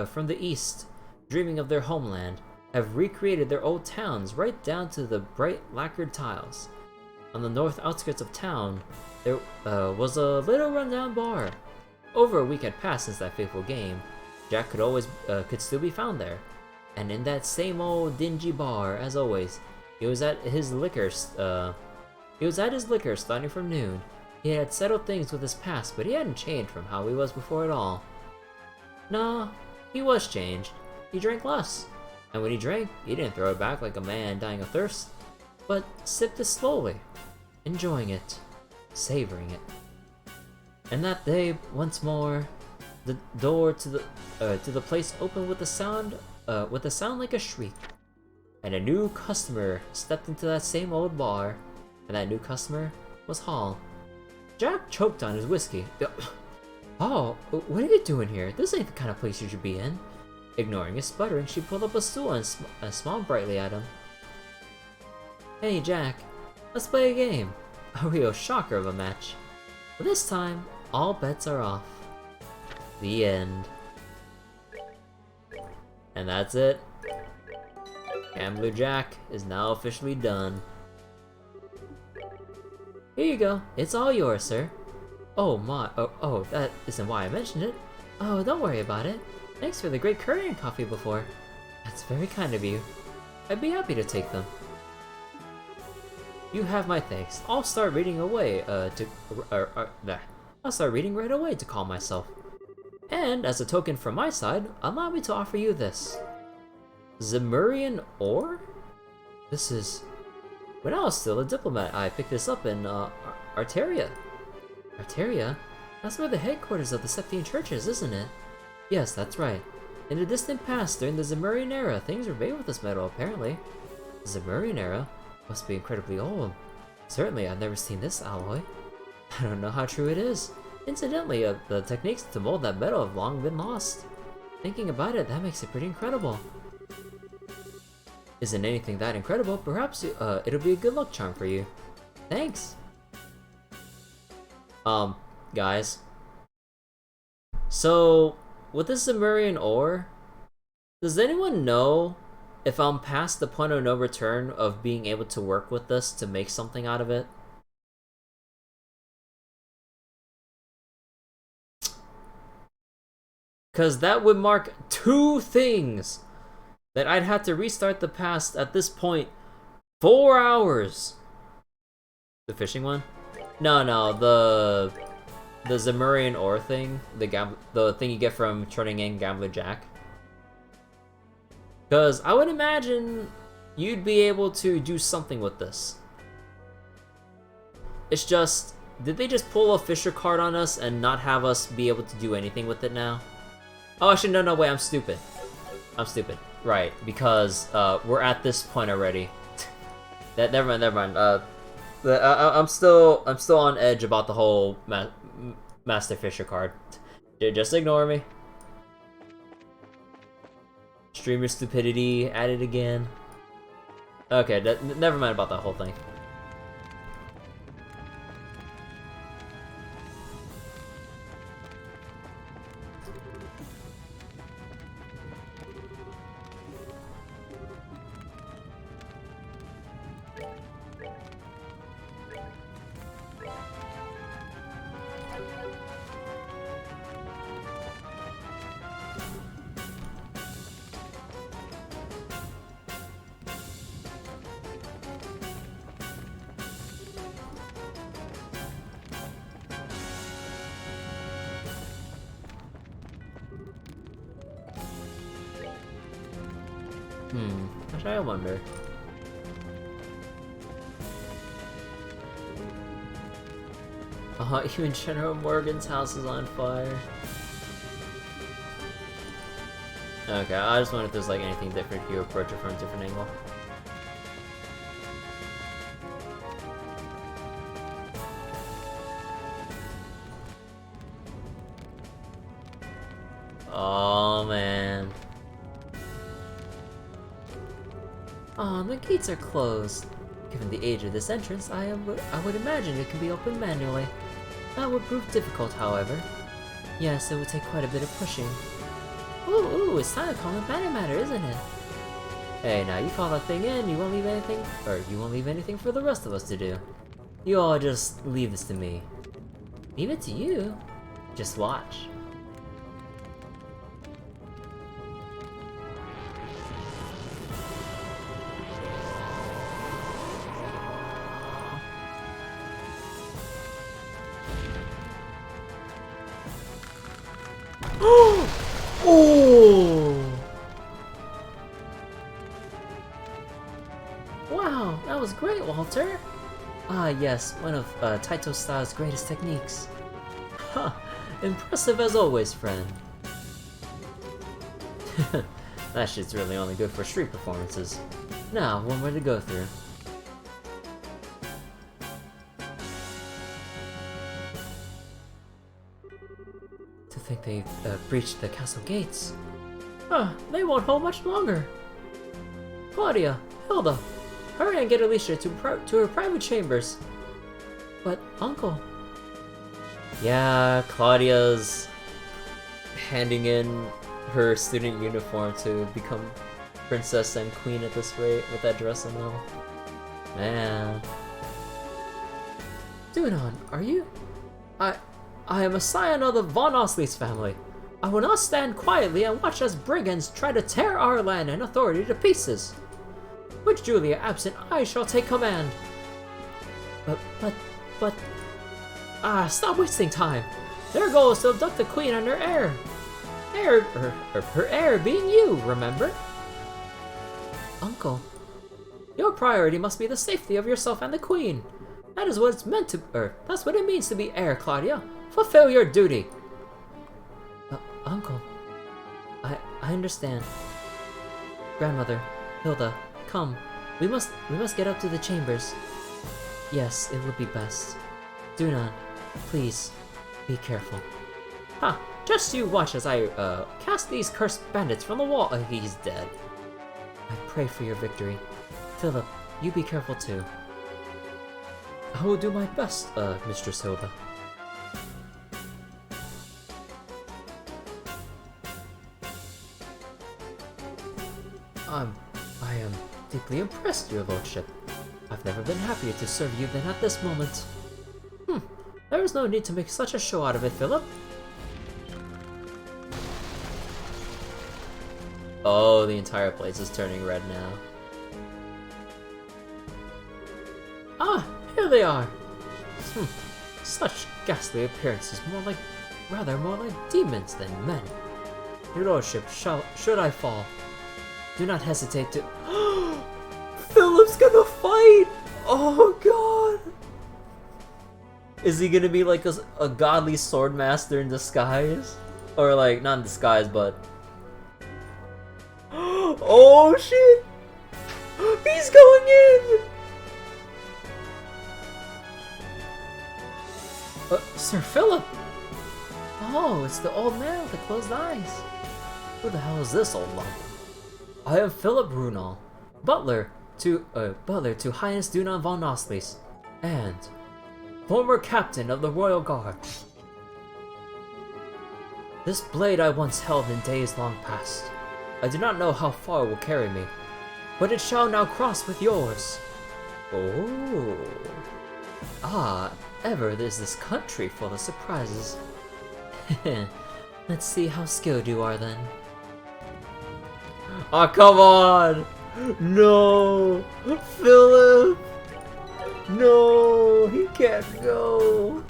from the east, dreaming of their homeland, have recreated their old towns right down to the bright lacquered tiles. On the north outskirts of town, there was a little rundown bar. Over a week had passed since that fateful game. Jack could still be found there, and in that same old dingy bar as always. He was at his liquor starting from noon. He had settled things with his past, but he hadn't changed from how he was before at all. Nah, he was changed. He drank less, and when he drank, he didn't throw it back like a man dying of thirst, but sipped it slowly, enjoying it, savoring it. And that day, once more, the door to the place opened with a sound like a shriek. And a new customer stepped into that same old bar, and that new customer was Hall. Jack choked on his whiskey. Oh, what are you doing here? This ain't the kind of place you should be in. Ignoring his sputtering, she pulled up a stool and smiled brightly at him. Hey Jack, let's play a game. A real shocker of a match. But this time, all bets are off. The end. And that's it. Gambler Jack is now officially done. Here you go. It's all yours, sir. Oh my. Oh, that isn't why I mentioned it. Oh, don't worry about it. Thanks for the great curry and coffee before. That's very kind of you. I'd be happy to take them. You have my thanks. I'll start reading away. I'll start reading right away to calm myself. And as a token from my side, allow me to offer you this. Zemurian ore? This is... When I was still a diplomat, I picked this up in Arteria. Arteria? That's where the headquarters of the Septian Church is, isn't it? Yes, that's right. In the distant past, during the Zemurian era, things were made with this metal, apparently. The Zemurian era? Must be incredibly old. Certainly, I've never seen this alloy. I don't know how true it is. Incidentally, the techniques to mold that metal have long been lost. Thinking about it, that makes it pretty incredible. Isn't anything that incredible, perhaps it'll be a good luck charm for you. Thanks! Guys. So, with this Zemurian ore, does anyone know if I'm past the point of no return of being able to work with this to make something out of it? Because that would mark 2 things that I'd have to restart the past at this point 4 hours. The fishing one? No, the Zemurian ore thing, the thing you get from turning in Gambler Jack. Because I would imagine you'd be able to do something with this. It's just, did they just pull a Fisher card on us and not have us be able to do anything with it now? Oh, actually, no, wait, I'm stupid. Right, because we're at this point already. Never mind. I'm still on edge about the whole Master Fisher card. Just ignore me. Streamer stupidity at it again. Okay, never mind about that whole thing. I wonder. Even General Morgan's house is on fire. Okay, I just wonder if there's like anything different if you approach it from a different angle. Oh man. Oh, the gates are closed. Given the age of this entrance, I would imagine it can be opened manually. That would prove difficult, however. Yes, it would take quite a bit of pushing. Ooh, it's time to call it matter, isn't it? Hey, now you call that thing in, you won't leave anything for the rest of us to do. You all just leave this to me. Leave it to you? Just watch. Oh! Wow, that was great, Walter! Ah yes, one of Taito Style's greatest techniques. Ha! Impressive as always, friend. That shit's really only good for street performances. Now, one more to go through. To think they've breached the castle gates. They won't hold much longer. Claudia, Hilda, hurry and get Alicia to her private chambers. But, Uncle... Yeah, Claudia's handing in her student uniform to become princess and queen at this rate with that dress and all. Man. Dunon, are you? I am a scion of the Von Ostley's family. I will not stand quietly and watch as brigands try to tear our land and authority to pieces. With Julia absent, I shall take command. But... stop wasting time. Their goal is to abduct the queen and her heir. Her heir being you, remember? Uncle, your priority must be the safety of yourself and the queen. That is what it's meant to, that's what it means to be heir, Claudia. Fulfill your duty. Uncle, I understand. Grandmother, Hilda, come. We must get up to the chambers. Yes, it would be best. Dunon, please, be careful. Ha! Just you watch as I, cast these cursed bandits from the wall. He's dead. I pray for your victory. Philip, you be careful too. I will do my best, Mistress Hilda. I am deeply impressed, your lordship. I've never been happier to serve you than at this moment. There is no need to make such a show out of it, Philip. Oh, the entire place is turning red now. Ah, here they are! Such ghastly appearances, more like demons than men. Your lordship, should I fall, do not hesitate to... Philip's gonna fight! Oh god! Is he gonna be like a godly sword master in disguise? Or like, not in disguise, but... Oh shit! He's going in! Sir Philip! Oh, it's the old man with the closed eyes. Who the hell is this old lump? I am Philip Runal, butler to Highness Dunon von Ostley's, and former captain of the Royal Guard. This blade I once held in days long past. I do not know how far it will carry me, but it shall now cross with yours. Oh. Ah, ever is this country full of surprises. Let's see how skilled you are then. Oh, come on! No! Philip! No! He can't go!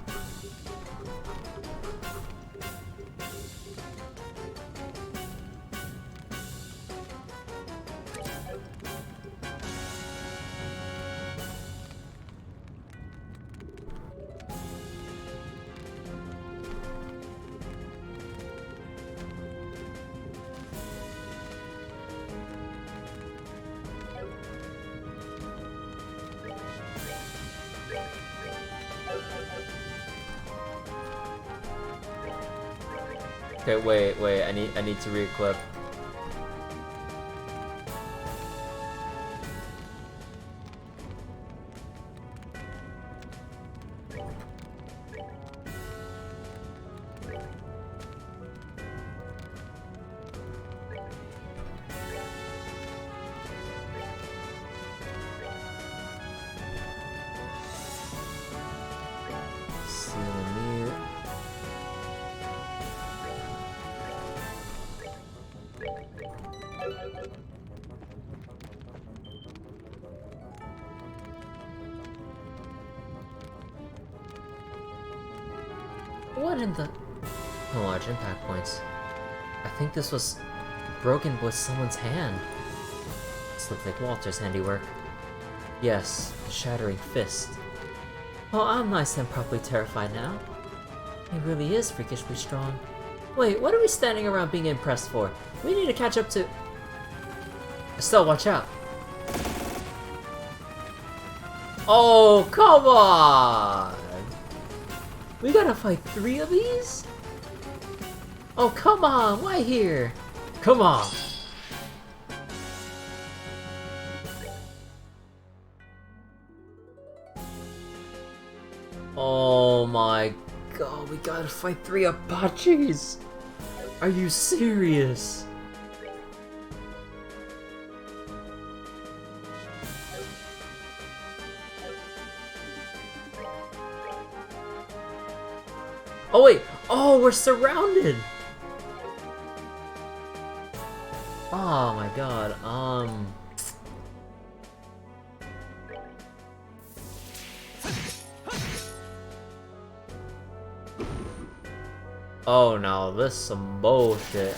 Okay, wait, I need to re-equip. What in the... Oh, large impact points. I think this was broken with someone's hand. This looks like Walter's handiwork. Yes, the shattering fist. Oh, I'm nice and properly terrified now. He really is freakishly strong. Wait, what are we standing around being impressed for? We need to catch up to... Estelle, watch out. Oh, come on! We gotta fight 3 of these? Oh, come on, why here? Come on! Oh my god, we gotta fight 3 Apachis! Are you serious? Oh wait! Oh, we're surrounded! Oh my god, Oh no, this is some bullshit.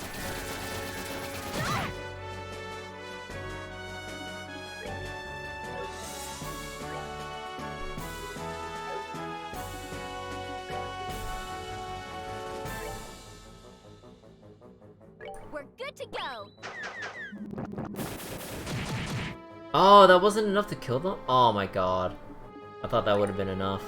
We're good to go. Oh, that wasn't enough to kill them? Oh my god. I thought that would have been enough.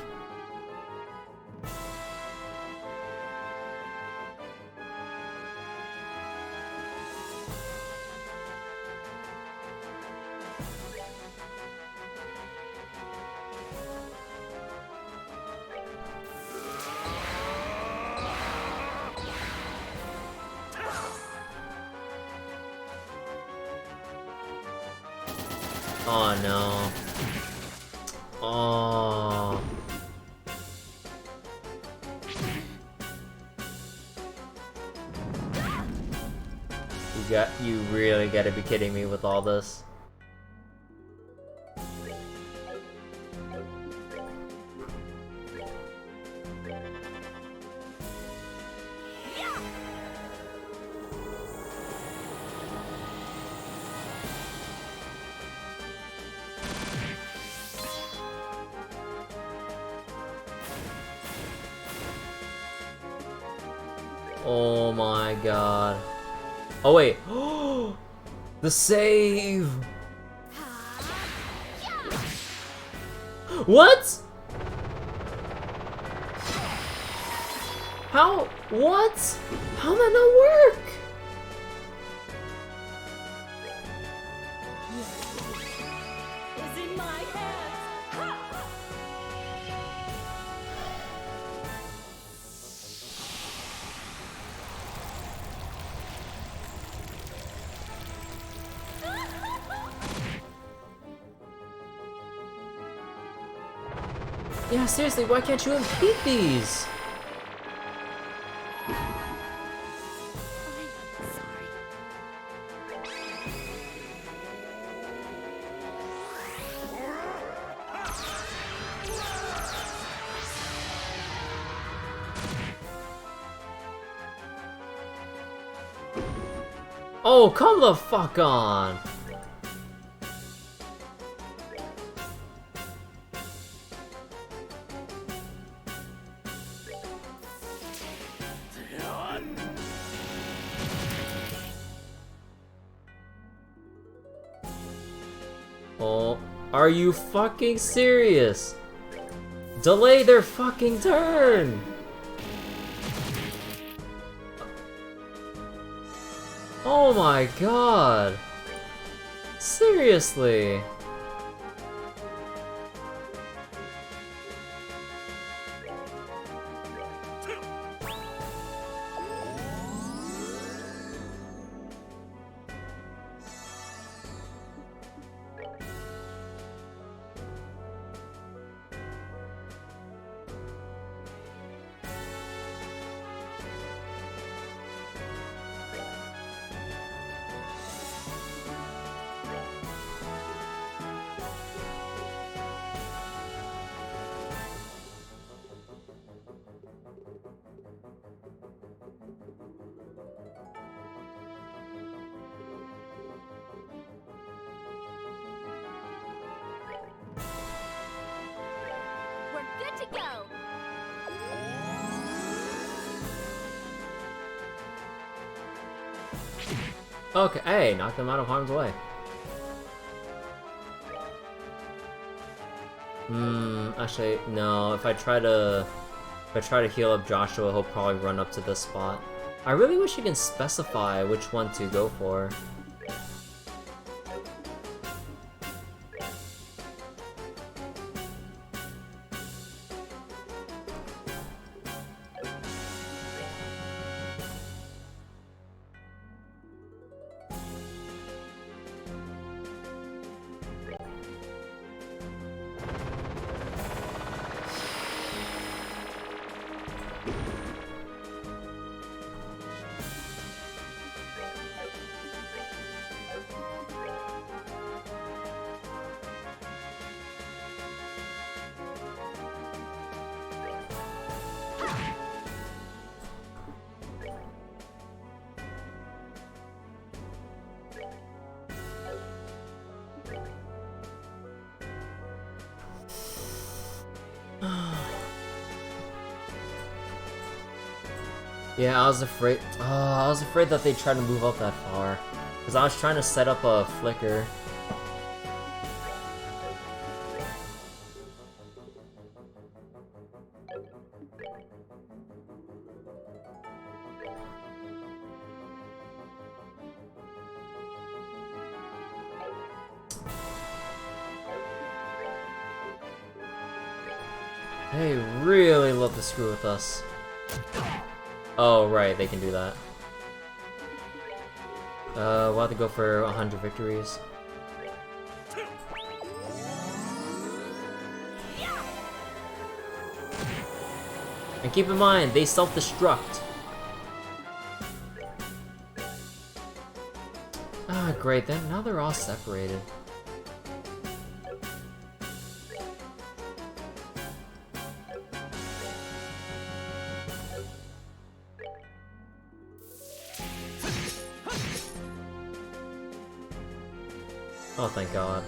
Oh no. Oh. You really gotta be kidding me with all this. Oh my god. Oh wait. The save! What? How? What? How did that not work? Is in my hands. Yeah, seriously, why can't you impede these? I'm sorry. Oh, come the fuck on! Oh, are you fucking serious? Delay their fucking turn! Oh my god! Seriously? We're good to go. Okay, hey, knock them out of harm's way. Actually, no, if I try to heal up Joshua, he'll probably run up to this spot. I really wish you can specify which one to go for. Yeah, I was afraid that they tried to move up that far. Because I was trying to set up a flicker. They really love to screw with us. Oh, right, they can do that. We'll have to go for 100 victories. And keep in mind, they self-destruct. Ah, great, then now they're all separated. Oh, thank God.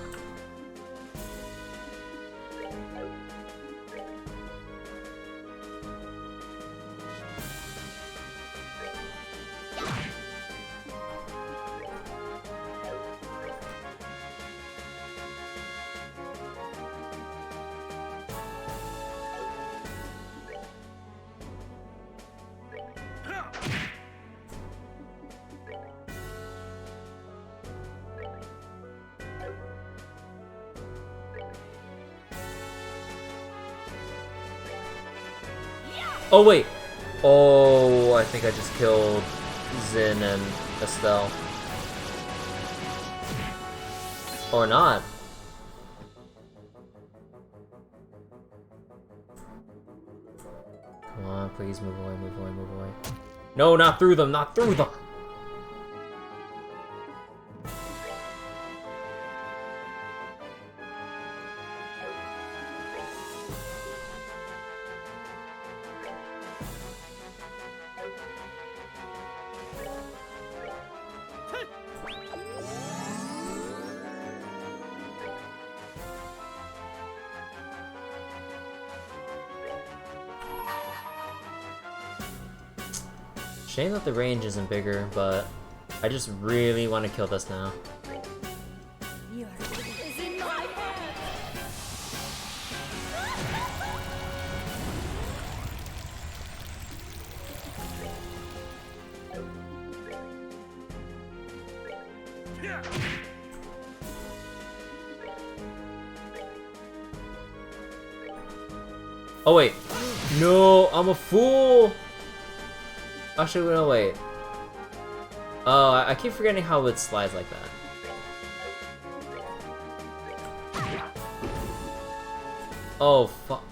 Oh, wait. Oh, I think I just killed Zin and Estelle. Or not. Come on, please move away, move away, move away. No, not through them, not through them! Shame that the range isn't bigger, but I just really want to kill this now. Your fate is in my hands. Oh wait. No, I'm a fool! Actually, no, wait. Oh, I keep forgetting how it slides like that. Oh, fuck.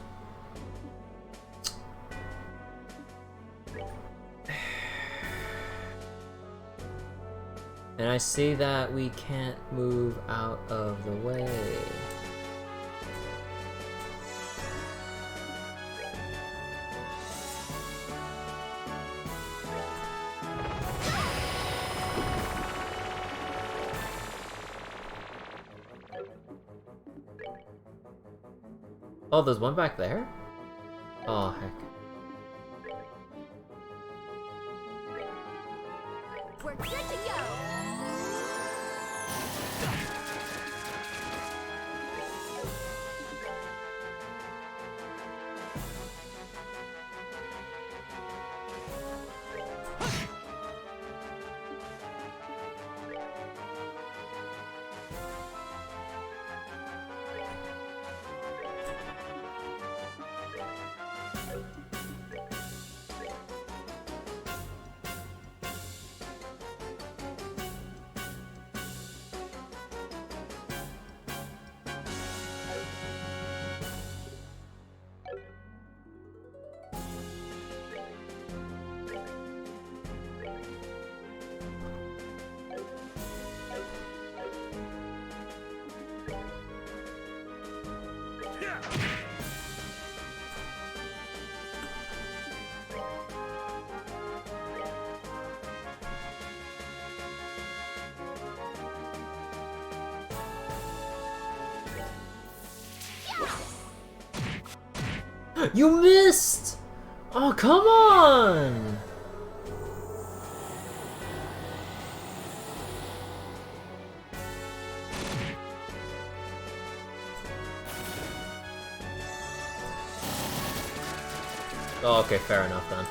And I see that we can't move out of the way. Oh, there's one back there? Oh, heck. We're good to go. You missed! Oh, come on! Oh, okay, fair enough then.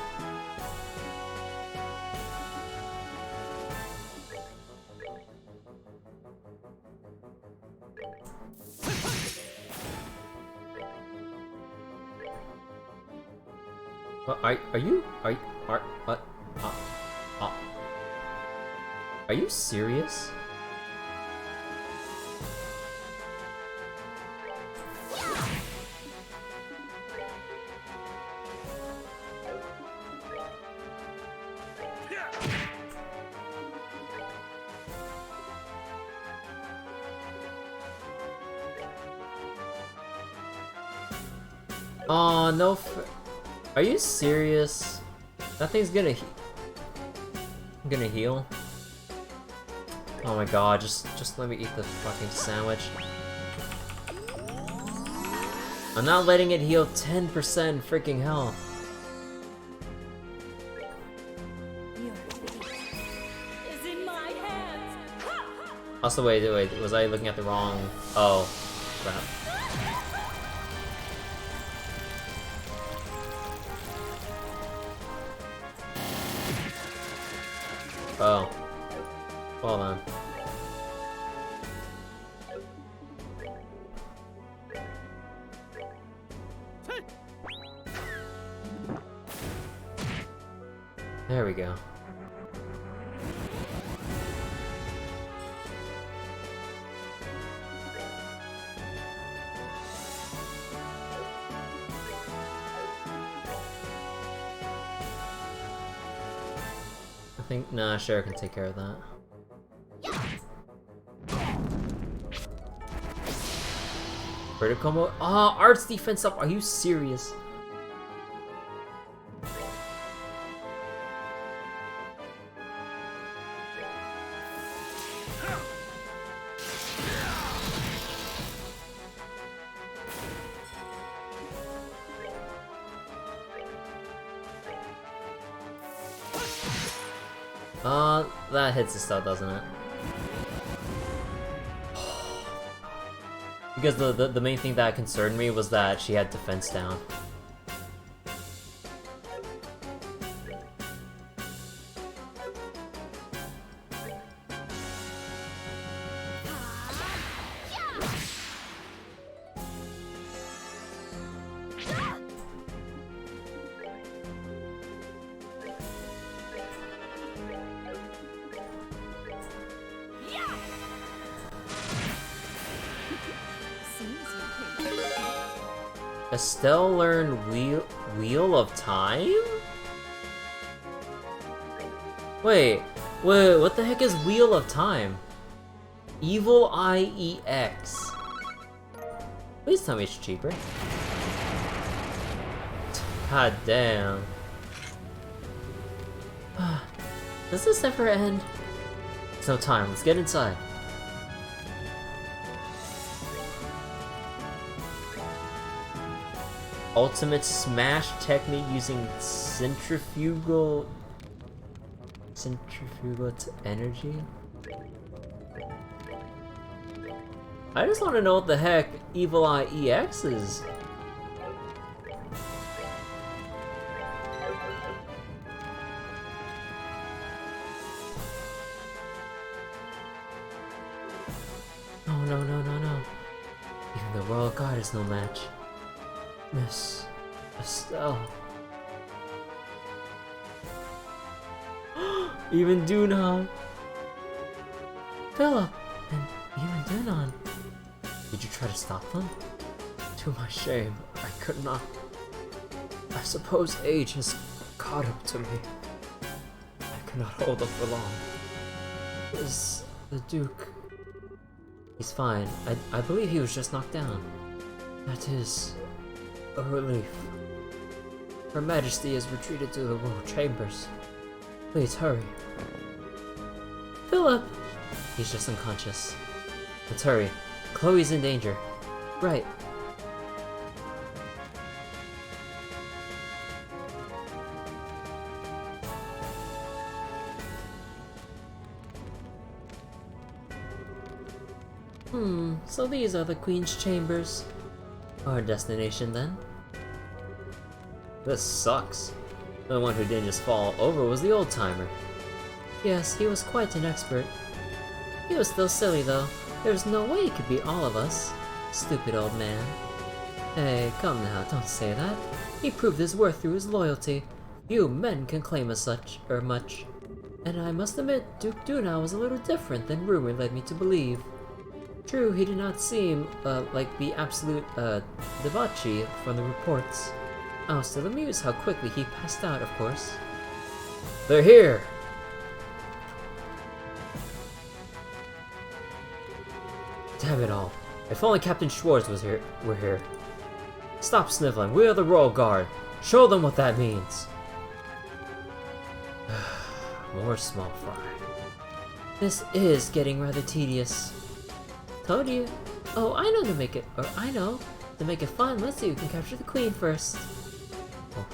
Are you serious? Oh no! Are you serious? That thing's gonna heal. Oh my god! Just let me eat the fucking sandwich. I'm not letting it heal 10% freaking health. Your fate is in my hands. Also, wait, was I looking at the wrong? Oh, crap. Oh. Hold on. There we go. I think, nah, sure, I can take care of that. Critical mode? Ah, arts defense up, are you serious? That hits the stuff, doesn't it? Because the main thing that concerned me was that she had defense down. Estelle learned Wheel of Time? Wait, what the heck is Wheel of Time? Evil Eye EX. Please tell me it's cheaper. God damn. Does this ever end? It's no time, let's get inside. Ultimate smash technique using centrifugal energy? I just want to know what the heck Evil Eye EX is. No. Even the Royal Guard is no match. Miss Estelle. Even Dunan. Philip and even Dunan. Did you try to stop them? To my shame, I could not. I suppose age has caught up to me. I cannot hold them for long. Is the Duke... He's fine. I believe he was just knocked down. That is a relief. Her Majesty has retreated to the royal chambers. Please hurry. Philip! He's just unconscious. Let's hurry. Chloe's in danger. Right. So these are the Queen's chambers. Our destination, then. This sucks. The one who didn't just fall over was the old-timer. Yes, he was quite an expert. He was still silly, though. There's no way he could beat all of us. Stupid old man. Hey, come now, don't say that. He proved his worth through his loyalty. Few men can claim as such, or much. And I must admit, Duke Duna was a little different than rumor led me to believe. True, he did not seem, like the absolute, debauchee from the reports. I was still amused how quickly he passed out, of course. They're here! Damn it all. If only Captain Schwartz were here. Stop sniveling, we are the Royal Guard. Show them what that means. More small fry. This is getting rather tedious. Told you. Oh, I know. To make it fun, let's see who can capture the Queen first.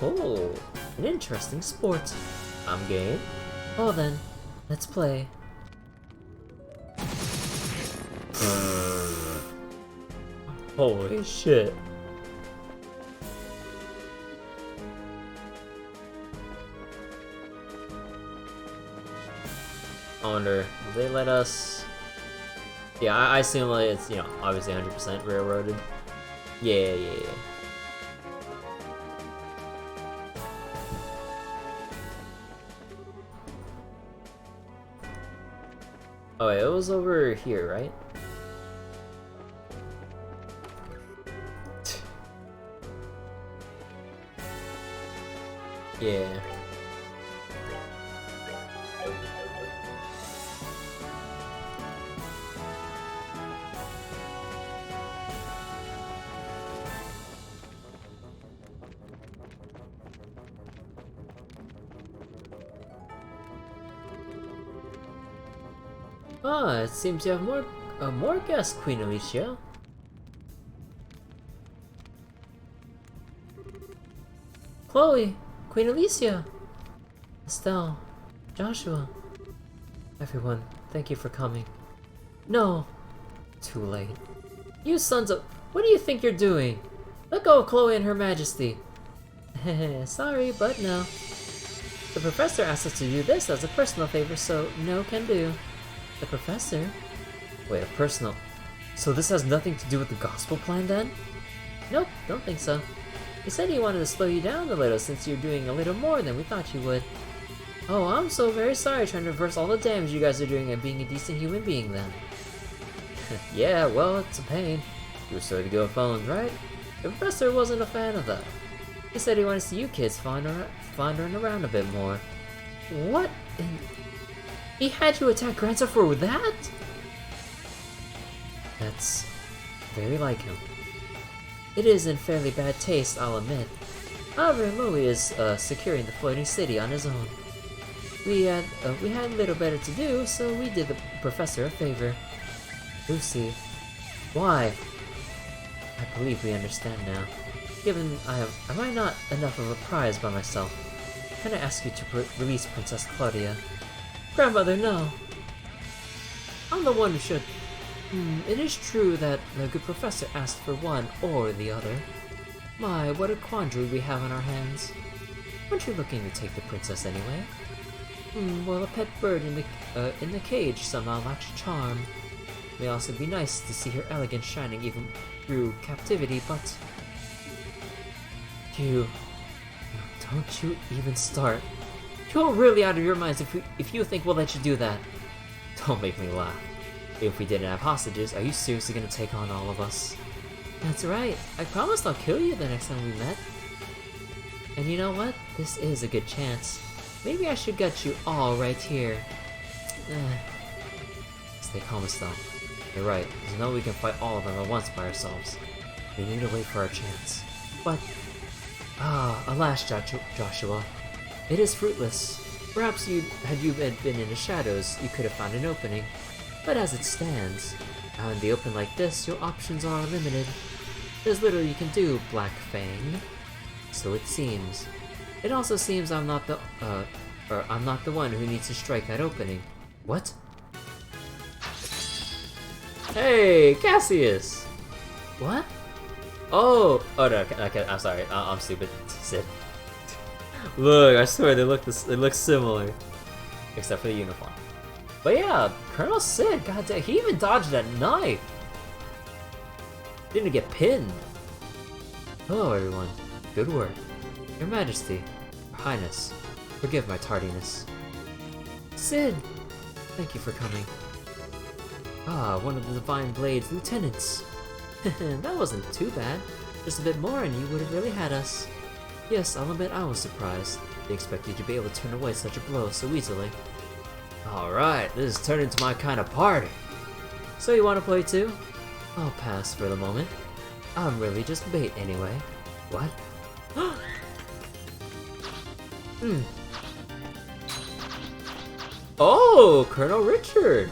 Oh, an interesting sport. I'm game. Oh then, let's play. Holy shit. I wonder, will they let us... Yeah, I assume like it's, you know, obviously 100% railroaded. Yeah. Oh wait, it was over here, right? Yeah. Ah, it seems you have more guests, Queen Alicia. Chloe, Queen Alicia, Estelle, Joshua, everyone, thank you for coming. No, too late. You sons of... What do you think you're doing? Let go of Chloe and Her Majesty. Sorry, but no. The professor asked us to do this as a personal favor, so no can do. The professor? Wait, a personal... So this has nothing to do with the gospel plan then? Nope, don't think so. He said he wanted to slow you down a little since you're doing a little more than we thought you would. Oh, I'm so very sorry trying to reverse all the damage you guys are doing and being a decent human being then. Yeah, well, it's a pain. You were sorry to go with phones, right? The professor wasn't a fan of that. He said he wanted to see you kids wandering around a bit more. What in... He had you attack Grancel for that? That's very like him. It is in fairly bad taste, I'll admit. However, Louis is securing the floating city on his own. We had little better to do, so we did the professor a favor. Lucy, why? I believe we understand now. Given am I not enough of a prize by myself? Can I ask you to release Princess Claudia? Grandmother, no. I'm the one who should. It is true that the good professor asked for one or the other. My, what a quandary we have on our hands. Aren't you looking to take the princess anyway? Well, a pet bird in the cage somehow lacks charm. It may also be nice to see her elegance shining even through captivity, but... Don't you even start. You're really out of your minds if you think we'll let you do that. Don't make me laugh. If we didn't have hostages, are you seriously gonna take on all of us? That's right. I promised I'll kill you the next time we met. And you know what? This is a good chance. Maybe I should gut you all right here. Stay calm, Estelle. You're right. There's no way we can fight all of them at once by ourselves. We need to wait for our chance. But... alas, Joshua. It is fruitless. Perhaps had you been in the shadows, you could have found an opening. But as it stands, out in the open like this, your options are limited. There's little you can do, Black Fang. So it seems. It also seems I'm not the one who needs to strike that opening. What? Hey, Cassius! What? Oh no, okay, I'm sorry. I'm stupid. Sid. Look, I swear they look similar, except for the uniform. But yeah, Colonel Sid, goddamn, he even dodged that knife. Didn't get pinned. Hello, everyone. Good work. Your Majesty, Your Highness, forgive my tardiness. Sid, thank you for coming. One of the Divine Blade's lieutenants. That wasn't too bad. Just a bit more and you would have really had us. Yes, I'll admit I was surprised. They expected you to be able to turn away such a blow so easily. Alright, this is turning into my kind of party. So you want to play too? I'll pass for the moment. I'm really just bait anyway. What? Oh, Colonel Richard!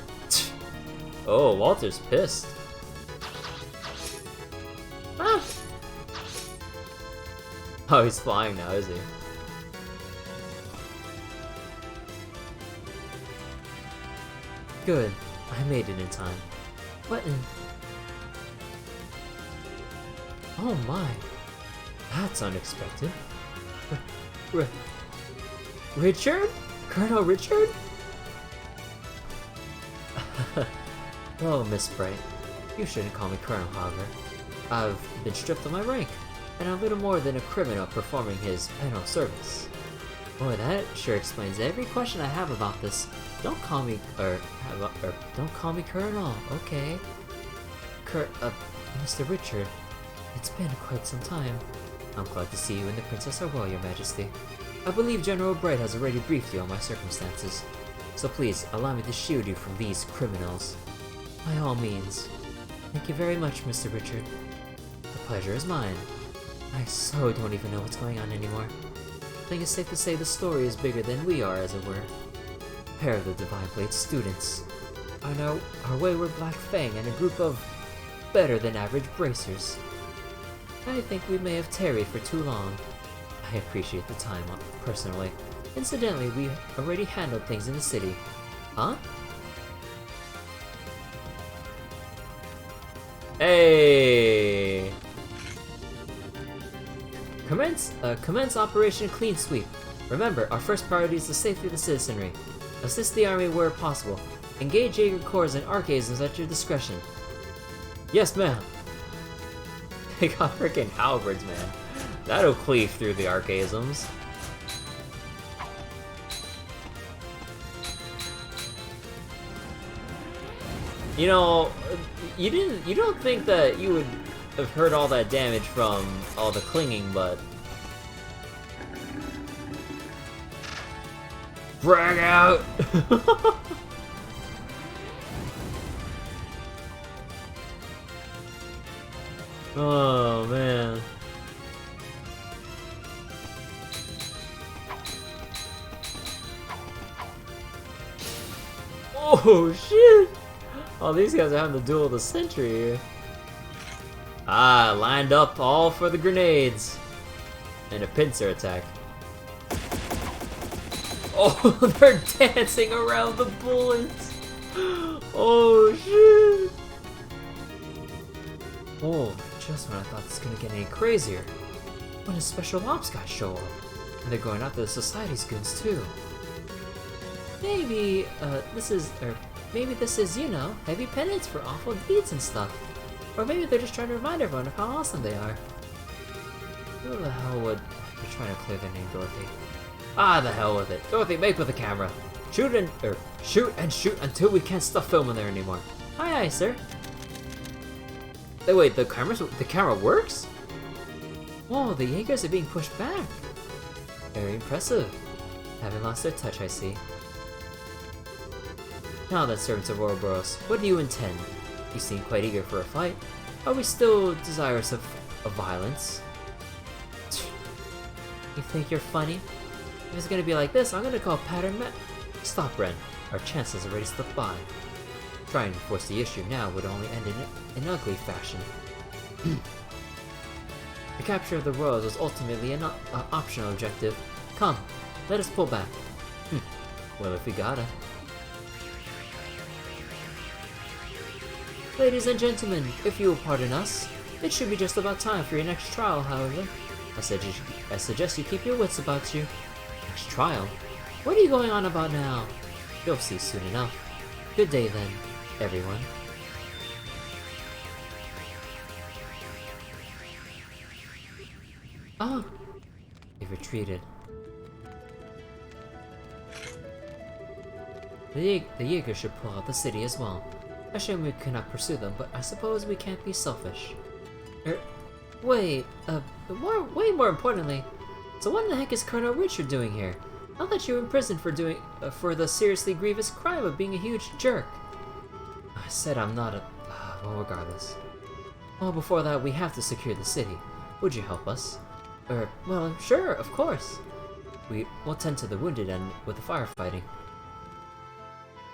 Oh, Walter's pissed. Ah. Oh, he's flying now, is he? Good. I made it in time. What in... Oh my. That's unexpected. Richard? Colonel Richard? Well, Miss Bright, you shouldn't call me Colonel, however. I've been stripped of my rank, and I'm little more than a criminal performing his penal service. Boy, that sure explains every question I have about this. Don't call me, don't call me Colonel, okay? Mr. Richard, it's been quite some time. I'm glad to see you and the Princess are well, Your Majesty. I believe General Bright has already briefed you on my circumstances, so please allow me to shield you from these criminals. By all means. Thank you very much, Mr. Richard. The pleasure is mine. I so don't even know what's going on anymore. I think it's safe to say the story is bigger than we are, as it were. A pair of the Divine Blade students. On our wayward Black Fang and a group of better-than-average bracers. I think we may have tarried for too long. I appreciate the time, personally. Incidentally, we already handled things in the city. Huh? Hey! Commence Operation Clean Sweep. Remember, our first priority is the safety of the citizenry. Assist the army where possible. Engage Jaeger cores and archaisms at your discretion. Yes, ma'am. They got freaking halberds, man. That'll cleave through the archaisms. You know, you don't think that you would have heard all that damage from all the clinging, but... Brag out! Oh, man. Oh, shit! Oh, these guys are having the duel of the century here. Ah, lined up all for the grenades. And a pincer attack. Oh, they're dancing around the bullets. Oh, shit. Oh, just when I thought this was gonna get any crazier. When the special ops guys show up. And they're going after the society's goons too. Maybe, maybe this is, you know, heavy penance for awful deeds and stuff. Or maybe they're just trying to remind everyone of how awesome they are. Who the hell would be trying to clear their name, Dorothy? Ah, the hell with it. Dorothy, make with the camera. Shoot and shoot until we can't stop filming there anymore. Aye, aye, sir. Wait, the camera works? Whoa, the Jaegers are being pushed back. Very impressive. Haven't lost their touch, I see. Now then, servants of Ouroboros, what do you intend? You seem quite eager for a fight. Are we still desirous of violence? You think you're funny? If it's gonna be like this, I'm gonna call pattern Stop, Ren. Our chances already slipped by. Trying to force the issue now would only end in ugly fashion. The capture of the Rose was ultimately an optional objective. Come, let us pull back. Well, if we gotta. Ladies and gentlemen, if you will pardon us, it should be just about time for your next trial, however. I suggest you keep your wits about you. Next trial? What are you going on about now? You'll see soon enough. Good day then, everyone. Oh, they've retreated. The Jaeger should pull out the city as well. A shame we cannot pursue them, but I suppose we can't be selfish. Wait, way more importantly, so what in the heck is Colonel Richard doing here? I thought you were in prison for the seriously grievous crime of being a huge jerk. I said I'm not a... well, regardless. Well, before that, we have to secure the city. Would you help us? Well, sure, of course. We'll tend to the wounded and with the firefighting.